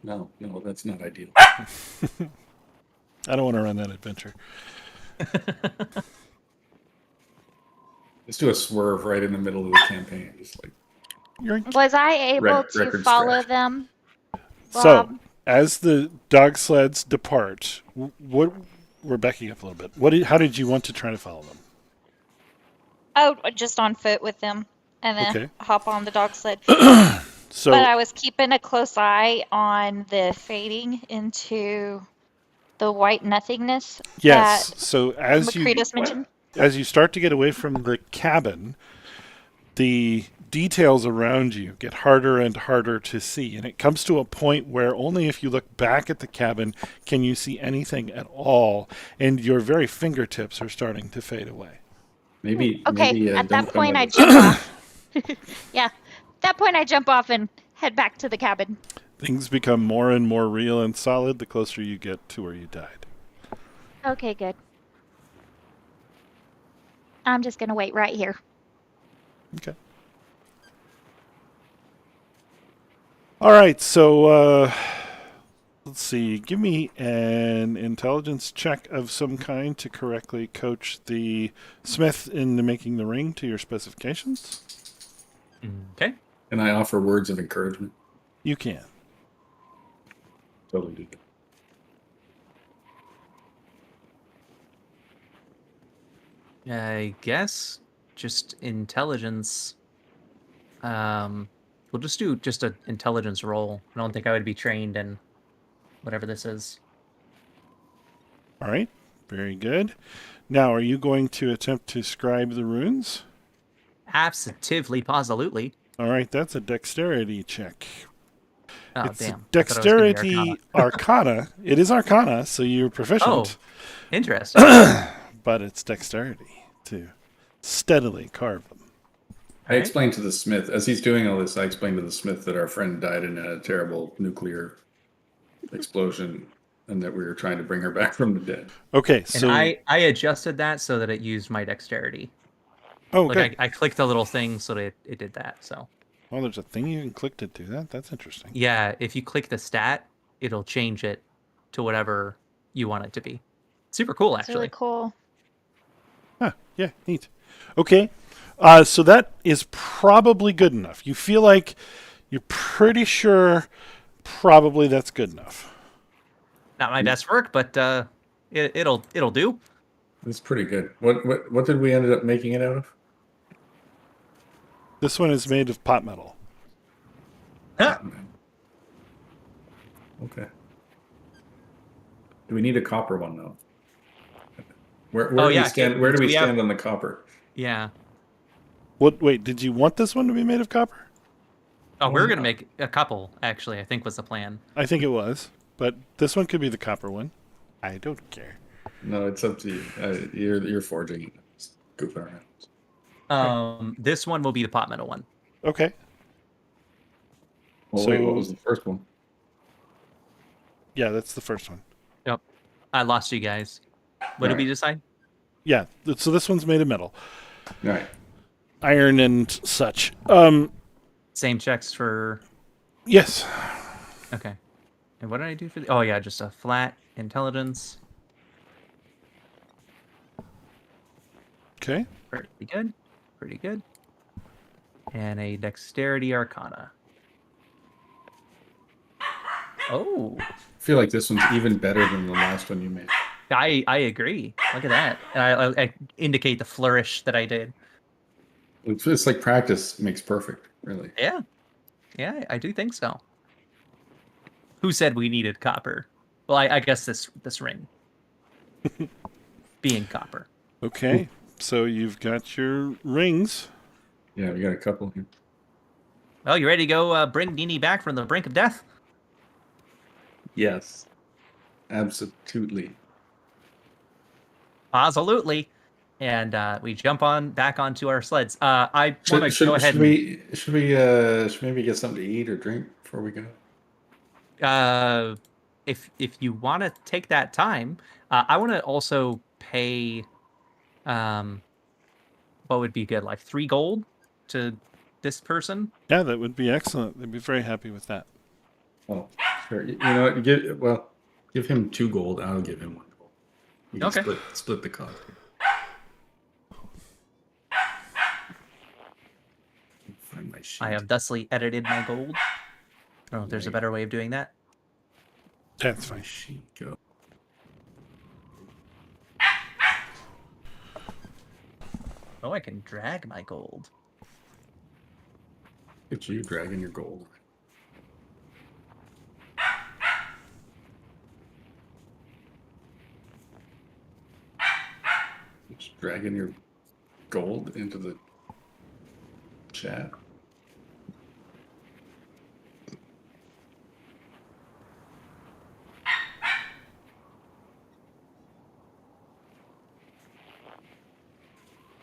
No, that's not ideal. I don't want to run that adventure. Let's do a swerve right in the middle of the campaign. Just like You're... Was I able to Record follow scratch. them? So, Bob? as the dog sleds depart, what? We're backing up a little bit. How did you want to try to follow them? Oh, just on foot with them, and then Okay. hop on the dog sled. So But I was keeping a close eye on the fading into the white nothingness yes. that So Makritos mentioned. as you start to get away from the cabin, the details around you get harder and harder to see, and it comes to a point where only if you look back at the cabin can you see anything at all, and your very fingertips are starting to fade away. Maybe Okay, at don't that come point I with jump off. Yeah, at that point I jump off and head back to the cabin. Things become more and more real and solid the closer you get to where you died. Okay, good. I'm just gonna wait right here. Okay. All right, so let's see. Give me an intelligence check of some kind to correctly coach the smith into making the ring to your specifications. Okay. And I offer words of encouragement. You can. Totally do. I guess just intelligence. We'll just do just an intelligence roll. I don't think I would be trained in whatever this is. All right, very good. Now, are you going to attempt to scribe the runes? Absolutely, positively. All right, that's a dexterity check. Oh, It's a damn. I thought it was gonna be dexterity arcana. It is arcana, so you're proficient. Oh, interesting. But it's dexterity to steadily carve them. I explained to the smith, as he's doing all this, I explained to the smith that our friend died in a terrible nuclear explosion and that we were trying to bring her back from the dead. Okay, And so I adjusted that so that it used my dexterity. oh, Like good. I clicked the little thing so that it did that. So Well, there's a thing you can click to do that. That's interesting. yeah, if you click the stat, it'll change it to whatever you want it to be. Super cool, It's really actually. cool. Huh, yeah, neat. Okay, so that is probably good enough. You feel like you're pretty sure probably that's good enough. Not my best work, but it'll do. It's pretty good. What did we ended up making it out of? This one is made of pot metal. Huh. Okay. Do we need a copper one though? Where Oh, do yeah, we stand? Where do we we have- stand on the copper? Yeah. What? Wait, did you want this one to be made of copper? Oh, we're gonna no. make a couple. Actually, I think was the plan. I think it was, but this one could be the copper one. I don't care. No, it's up to you. You're forging it. Just goofing around. This one will be the pot metal one. Okay. Well, So- wait, what was the first one? Yeah, that's the first one. Yep. I lost you guys. What did we Alright. decide? Yeah, so this one's made of metal, All right. iron and such. Same checks for. Yes. Okay. And what did I do for the? Oh yeah, just a flat intelligence. Okay. Pretty good. Pretty good. And a dexterity arcana. Oh, I feel like this one's even better than the last one you made. I agree. Look at that. And I indicate the flourish that I did. It's like practice makes perfect, really. Yeah. Yeah, I do think so. Who said we needed copper? Well, I guess this ring being copper. Okay. So you've got your rings. Yeah, we got a couple here. Well, you ready to go bring Nini back from the brink of death? Yes. Absolutely. Absolutely. And we jump back onto our sleds. I want to go ahead. Should we maybe get something to eat or drink before we go? If you want to take that time, I want to also pay. What would be good? Like 3 gold to this person. Yeah, that would be excellent. They'd be very happy with that. Oh, sure. You know what? Give him 2 gold. I'll give him 1 gold. We can Okay. split the cost. Find my sheet. I have thusly edited my gold. I don't know if there's a better way of doing that. That's fine. She go. Oh, I can drag my gold. Look at you dragging your gold. Just dragging your gold into the chat.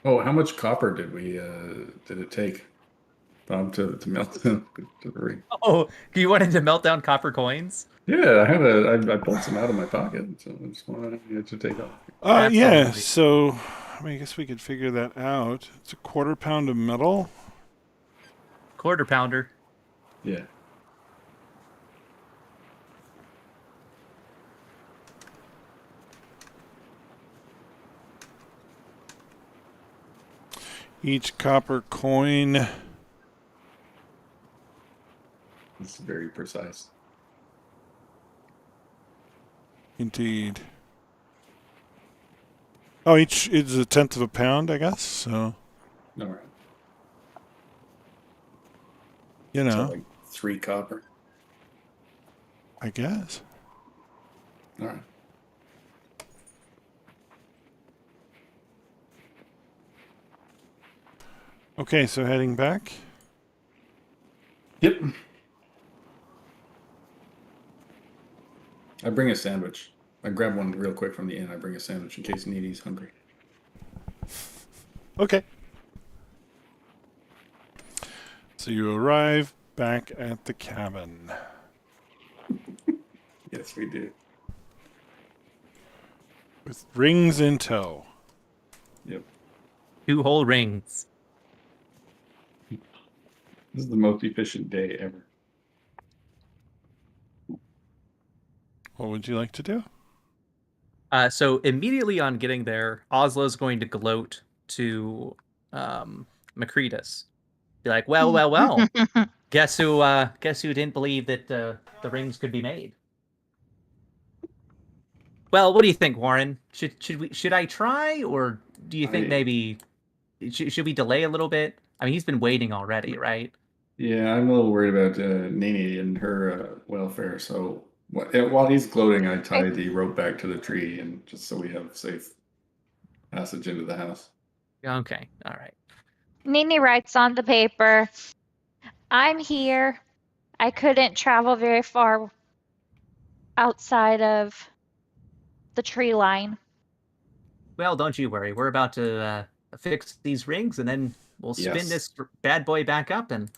Oh, how much copper did it take, Bob, to melt to the ring? Oh, you wanted to melt down copper coins? Yeah, I pulled some out of my pocket, so I just wanted you to take off. Yeah, Absolutely. so I guess we could figure that out. It's a 1/4 pound of metal. Quarter pounder. Yeah. Each copper coin. It's very precise. Indeed. Oh, each is 1/10 of a pound, I guess. So, All right. you So know, like 3 copper. I guess. All right. Okay, so heading back. Yep. I bring a sandwich. I grab one real quick from the inn. I bring a sandwich in case Needy's hungry. Okay. So you arrive back at the cabin. Yes, we do. With rings in tow. Yep. 2 whole rings. This is the most efficient day ever. What would you like to do? So immediately on getting there, Oslo's going to gloat to Macretus. Be like, well. Guess who didn't believe that the rings could be made? Well, what do you think, Warren? Should I try, or do you think maybe should we delay a little bit? I mean, he's been waiting already, right? Yeah, I'm a little worried about Nene and her welfare. So while he's gloating, I tie the rope back to the tree, and just so we have safe passage into the house. Okay, all right. Nini writes on the paper, I'm here. I couldn't travel very far outside of the tree line. Well, don't you worry. We're about to fix these rings, and then we'll spin Yes. this bad boy back up and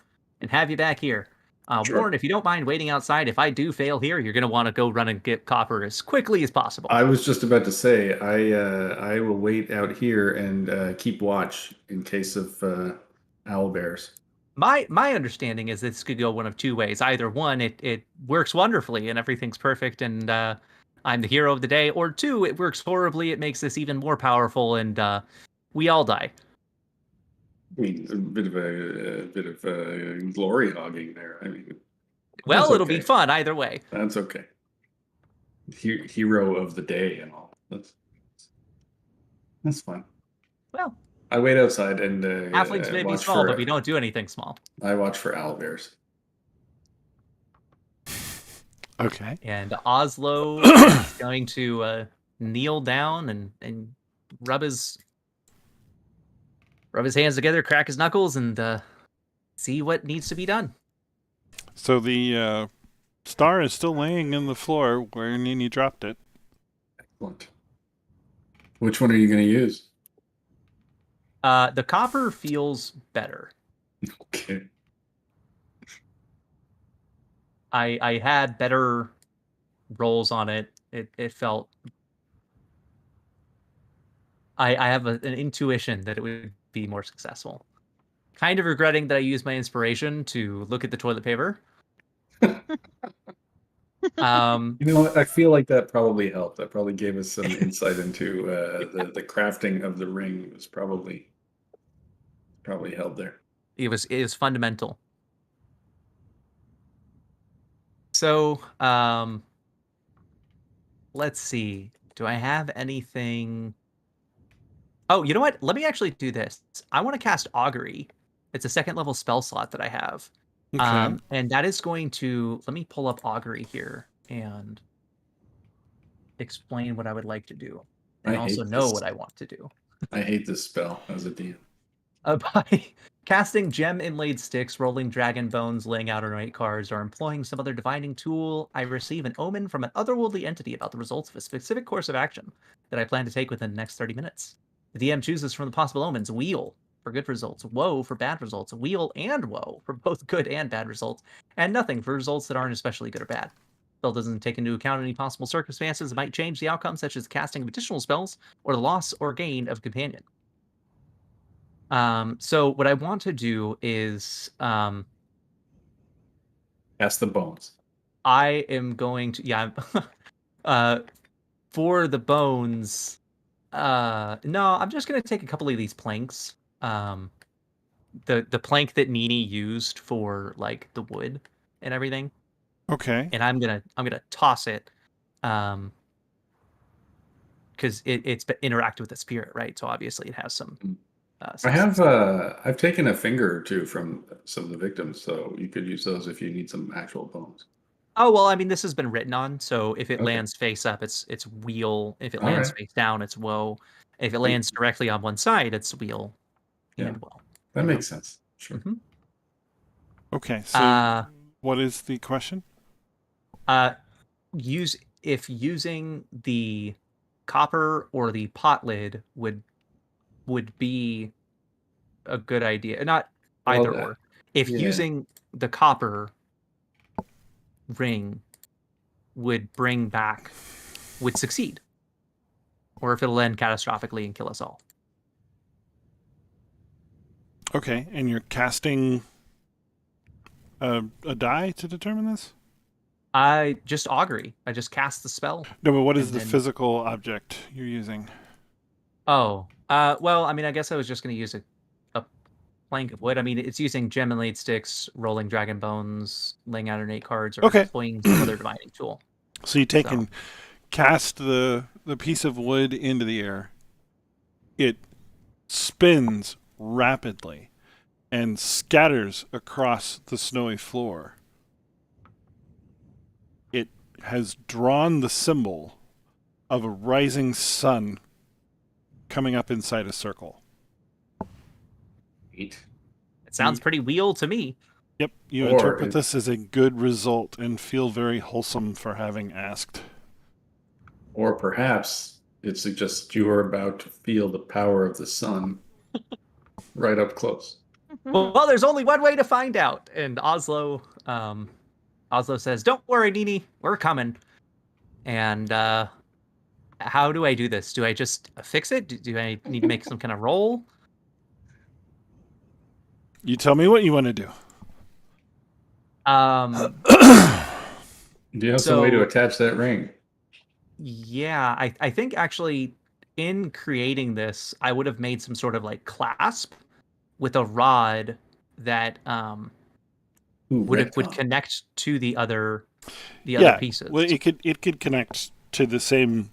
have you back here. Sure. Warren, if you don't mind waiting outside, if I do fail here, you're going to want to go run and get copper as quickly as possible. I was just about to say I will wait out here and keep watch in case of owl bears. My understanding is this could go one of 2 ways. Either one, it works wonderfully and everything's perfect and I'm the hero of the day, or 2, it works horribly, it makes this even more powerful and we all die. I mean, a bit of glory hogging there. I mean, Well, that's it'll be okay. fun either way. That's okay. Hero of the day and all. That's fine. Well, I wait outside and halflings may be watch small, for, but we don't do anything small. I watch for owl bears. Okay. And Oslo is going to kneel down and rub his hands together, crack his knuckles, and see what needs to be done. So the star is still laying in the floor where Nini dropped it. Excellent. Which one are you going to use? The copper feels better. Okay. I had better rolls on it. It felt. I have an intuition that it would be more successful. Kind of regretting that I used my inspiration to look at the toilet paper. You know what? I feel like that probably helped. That probably gave us some insight into the crafting of the ring. Was probably held there. It was fundamental. So let's see. Do I have anything? Oh, you know what? Let me actually do this. I want to cast Augury. It's a 2nd level spell slot that I have. Okay. And that is going to, let me pull up Augury here and explain what I would like to do. And I hate also know this. what I want to do. I hate this spell as a DM. By casting gem inlaid sticks, rolling dragon bones, laying out ornate cards, or employing some other divining tool, I receive an omen from an otherworldly entity about the results of a specific course of action that I plan to take within the next 30 minutes. The DM chooses from the possible omens wheel for good results, woe for bad results, wheel and woe for both good and bad results, and nothing for results that aren't especially good or bad. Spell doesn't take into account any possible circumstances that might change the outcome, such as the casting of additional spells or the loss or gain of a companion. So what I want to do is Cast the bones. I am going to for the bones. No, I'm just gonna take a couple of these planks. The plank that Nini used for like the wood and everything, Okay. and I'm gonna toss it, because it's interacted with the spirit, right? So obviously it has some. I've taken a finger or two from some of the victims, so you could use those if you need some actual bones. Oh well, I mean, this has been written on, so if it Okay. lands face up, it's wheel. If it All lands right. face down, it's woe. If it lands directly on one side, it's wheel Yeah. and woe. That makes sense. Sure. Mhm. Okay. So, what is the question? Using the copper or the pot lid would be a good idea. Not either Well, or. If yeah. using the copper ring would succeed, or if it'll end catastrophically and kill us all. Okay, and you're casting a die to determine this? I just augury. I just cast the spell. No, but what is And the then- physical object you're using? Oh, well, I mean, I guess I was just going to use a plank of wood. I mean, it's using gem inlaid sticks, rolling dragon bones, laying out ornate cards, or Okay. employing some other divining tool. So you take and cast the piece of wood into the air. It spins rapidly and scatters across the snowy floor. It has drawn the symbol of a rising sun coming up inside a circle. Eight. It sounds pretty wheel to me. Yep, you Or interpret it- this as a good result and feel very wholesome for having asked. Or perhaps it suggests you are about to feel the power of the sun right up close. Well, there's only one way to find out. And Oslo says, "Don't worry, Nini, we're coming." And how do I do this? Do I just fix it? Do I need to make some kind of roll? You tell me what you want to do. Um, Do you have some way to So- attach that ring? yeah, I think actually in creating this, I would have made some sort of like clasp with a rod that Ooh, would retcon. connect to the other Yeah, pieces. well, it could connect to the same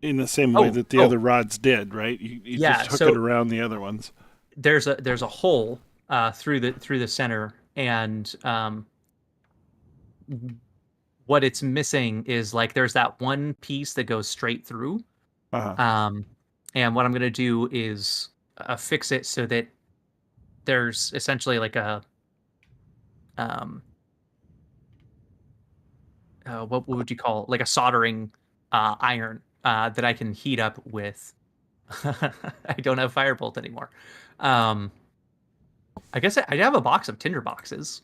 in the same way that the other rods did, right? You Yeah, just hook so- it around the other ones. There's a hole through the center, and what it's missing is like there's that one piece that goes straight through. Uh-huh. And what I'm gonna do is fix it so that there's essentially like a what would you call it? Like a soldering iron that I can heat up with. I don't have firebolt anymore. I guess I have a box of tinder boxes,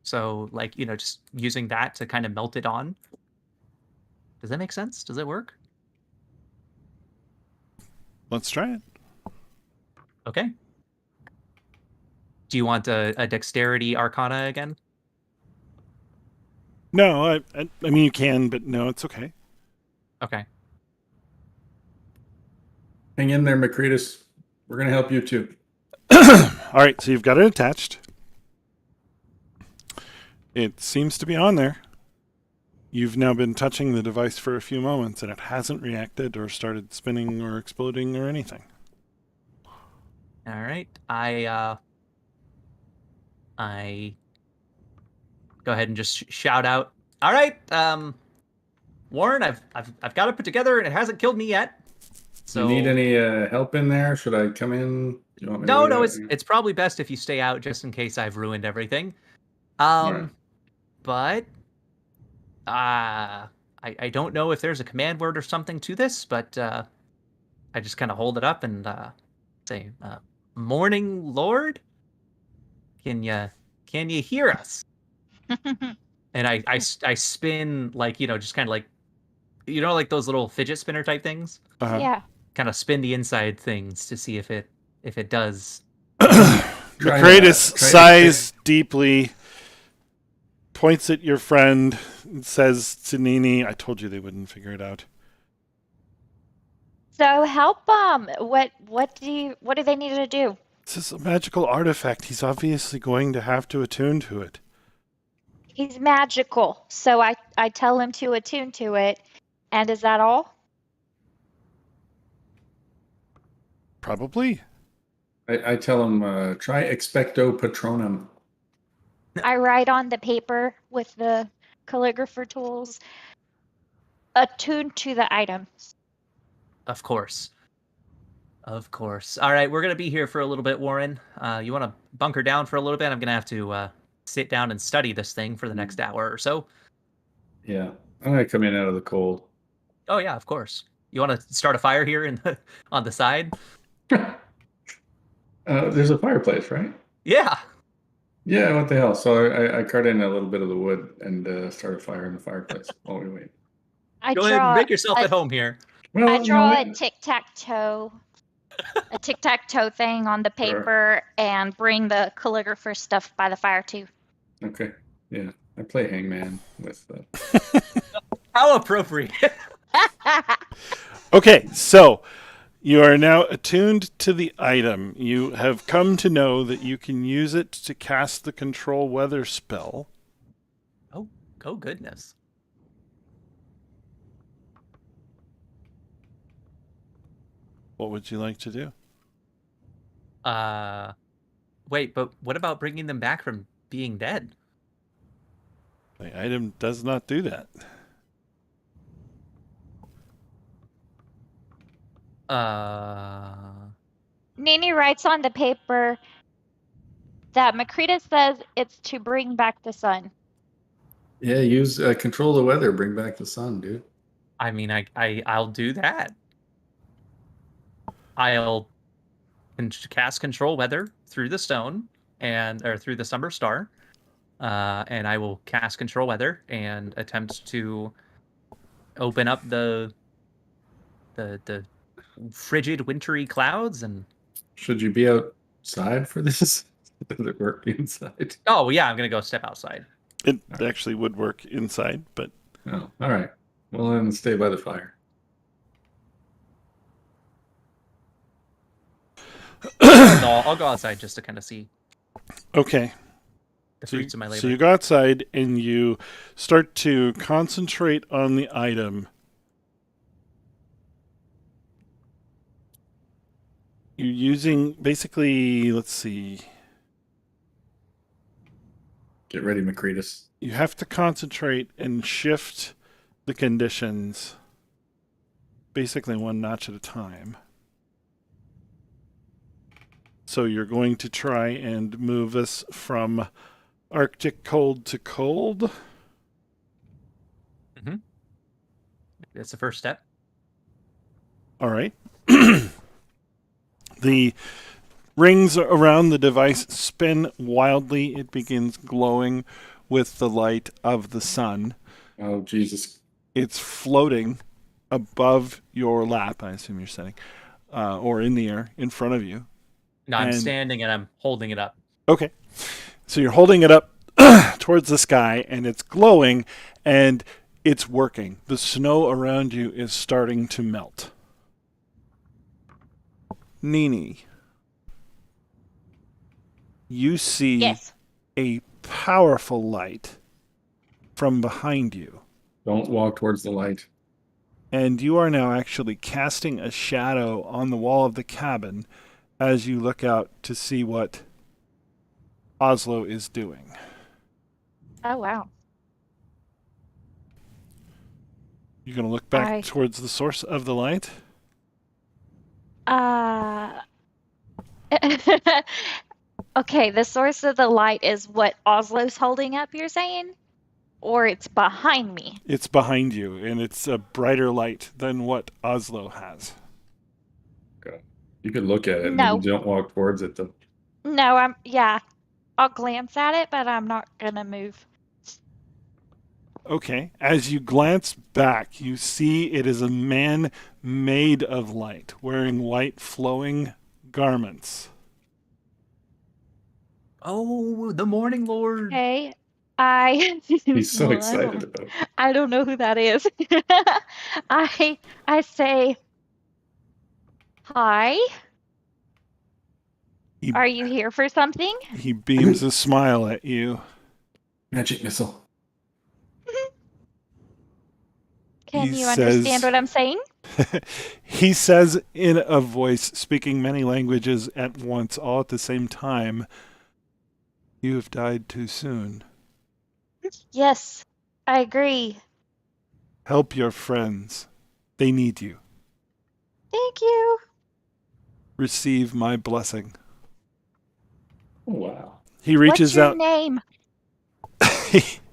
so like just using that to kind of melt it on. Does that make sense? Does it work? Let's try it. Okay. Do you want a dexterity arcana again? No, I mean you can, but no, it's okay. Okay. Hang in there, Macretus. We're going to help you too. All right, so you've got it attached. It seems to be on there. You've now been touching the device for a few moments, and it hasn't reacted or started spinning or exploding or anything. All right. I go ahead and just shout out. All right, Warren, I've got it put together, and it hasn't killed me yet. Do you need any help in there? Should I come in? Do you want me No, to no, do that? it's probably best if you stay out just in case I've ruined everything. Alright. But I don't know if there's a command word or something to this, but I just kind of hold it up and say, "Morning, Lord, can you hear us?" And I spin like, just kind of like, like those little fidget spinner type things. Yeah. Kind of spin the inside things to see if it does. Macratus sighs deeply, points at your friend, and says to Nini, I told you they wouldn't figure it out. So help what do they need to do? This is a magical artifact. He's obviously going to have to attune to it. He's magical. So I tell him to attune to it. And is that all? Probably. I tell him, try expecto patronum. I write on the paper with the calligrapher tools, attuned to the item. Of course. Of course. All right, we're going to be here for a little bit, Warren. You want to bunker down for a little bit? I'm going to have to sit down and study this thing for the next hour or so. Yeah, I'm gonna come in out of the cold. Oh, yeah, of course. You want to start a fire here on the side? There's a fireplace, right? Yeah. Yeah, what the hell? So I cut in a little bit of the wood and start a fire in the fireplace while we wait. Go ahead and make yourself at home here. Well, I draw no, a tic-tac-toe thing on the paper and bring the calligrapher stuff by the fire too. Okay, yeah, I play hangman with. How appropriate. Okay, so you are now attuned to the item. You have come to know that you can use it to cast the control weather spell. Oh goodness. What would you like to do? Wait, but what about bringing them back from being dead? The item does not do that. Nini writes on the paper that Macreta says it's to bring back the sun. Yeah, use control the weather, bring back the sun, dude. I mean, I'll do that. I'll cast control weather through the stone or through the summer star, and I will cast control weather and attempt to open up the frigid, wintry clouds. And Should you be outside for this? Does it work inside? oh yeah, I'm gonna go step outside. It actually would work inside, but Oh, all right. Well, then stay by the fire. I'll go outside just to kind of see okay. the fruits of my labor. So you go outside and you start to concentrate on the item. You're using basically, let's see. Get ready, Macretus. You have to concentrate and shift the conditions basically one notch at a time. So you're going to try and move us from Arctic cold to cold. Mm-hmm. That's the first step. All right. The rings around the device spin wildly. It begins glowing with the light of the sun. Oh, Jesus. It's floating above your lap, I assume you're sitting, or in the air in front of you. No, I'm standing and I'm holding it up. Okay. So you're holding it up towards the sky, and it's glowing, and it's working. The snow around you is starting to melt. Nini, you see Yes. a powerful light from behind you. Don't walk towards the light. And you are now actually casting a shadow on the wall of the cabin as you look out to see what Oslo is doing. Oh, wow. You're going to look back I- towards the source of the light? Okay, the source of the light is what Oslo's holding up, you're saying? Or it's behind me? It's behind you, and it's a brighter light than what Oslo has. Okay. You could look at it No. and you don't walk towards it though. No, I'll glance at it, but I'm not gonna move. Okay. As you glance back, you see it is a man made of light, wearing white flowing garments. Oh, the Morning Lord. Okay, He's so Well, excited about it. I don't know who that is. I say, hi. He- Are you here for something? He beams a smile at you. Magic missile. Can He you says- understand what I'm saying? He says in a voice speaking many languages at once, all at the same time, "You have died too soon. Yes, I agree. Help your friends. They need you. Thank you. Receive my blessing." Oh, wow. He reaches What's your out. name?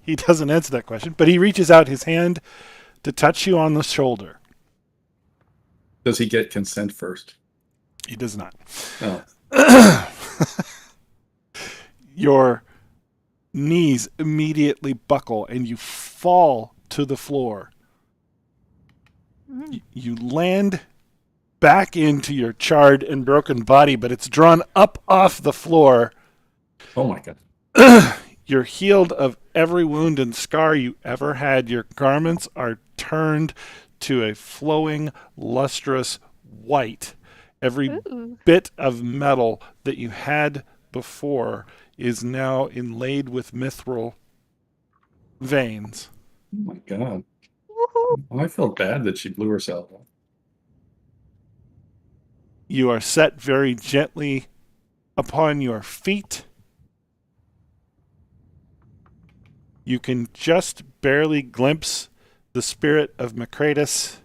He doesn't answer that question, but he reaches out his hand to touch you on the shoulder. Does he get consent first? He does not. Oh. Your knees immediately buckle and you fall to the floor. You land back into your charred and broken body, but it's drawn up off the floor. Oh my god. You're healed of every wound and scar you ever had. Your garments are turned to a flowing, lustrous white. Every Ooh. bit of metal that you had before is now inlaid with mithril veins. Oh my god. Woohoo. Oh, I felt bad that she blew herself up. You are set very gently upon your feet. You can just barely glimpse the spirit of Macratus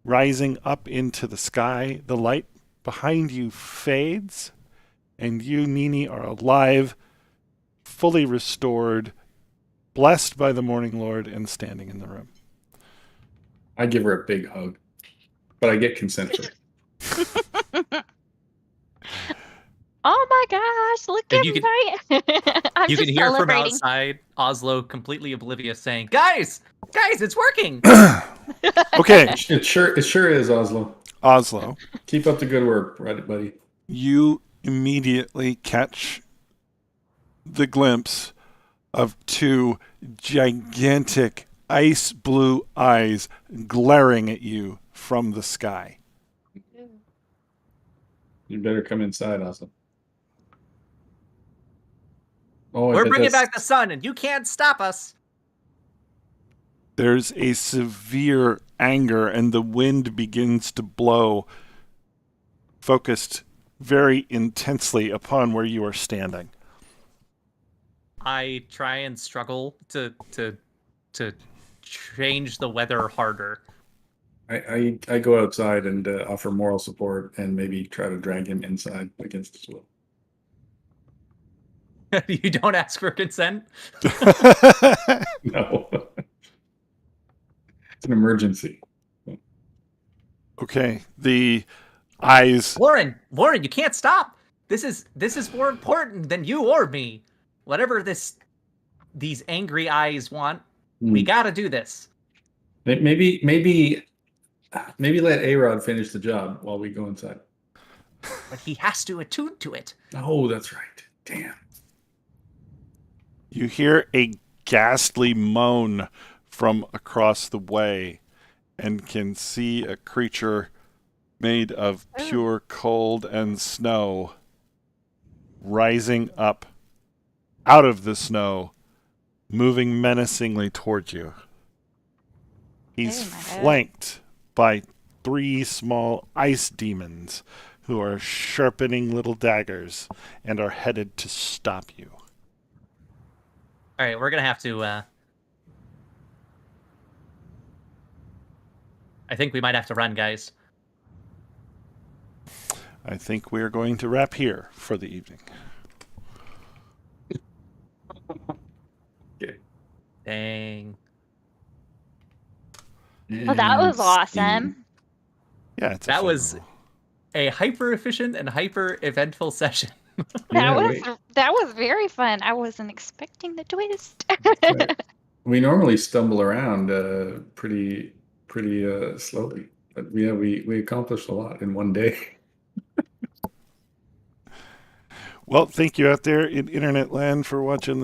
rising up into the sky. The light behind you fades, and you, Nini, are alive, fully restored, blessed by the Morning Lord, and standing in the room. I give her a big hug, but I get consent first. Oh my gosh, look And at you can- my I'm You just can hear from celebrating. outside Oslo completely oblivious saying, Guys, it's working. Okay, It sure is, Oslo. Oslo, Keep up the good work, right, buddy. you immediately catch the glimpse of two gigantic ice blue eyes glaring at you from the sky. You better come inside, Oslo. Oh, I We're bet bringing that's- back the sun, and you can't stop us. There's a severe anger, and the wind begins to blow, focused very intensely upon where you are standing. I try and struggle to change the weather harder. I go outside and offer moral support and maybe try to drag him inside against his will. You don't ask for consent. No. It's an emergency. Okay, the eyes. Warren, you can't stop. This is more important than you or me. Whatever these angry eyes want, we gotta do this. Maybe let A-Rod finish the job while we go inside. But he has to attune to it. Oh, that's right. Damn. You hear a ghastly moan from across the way and can see a creature made of pure cold and snow rising up out of the snow, moving menacingly towards you. He's Oh my God. flanked by 3 small ice demons who are sharpening little daggers and are headed to stop you. All right, we're gonna have to. I think we might have to run, guys. I think we are going to wrap here for the evening. Okay. Dang. Well, that was And awesome. Yeah, it's a That fun was roll. a hyper efficient and hyper eventful session. Yeah, That was very fun. I wasn't expecting the twist. Right. We normally stumble around pretty slowly, but yeah, we accomplished a lot in one day. Well, thank you out there in internet land for watching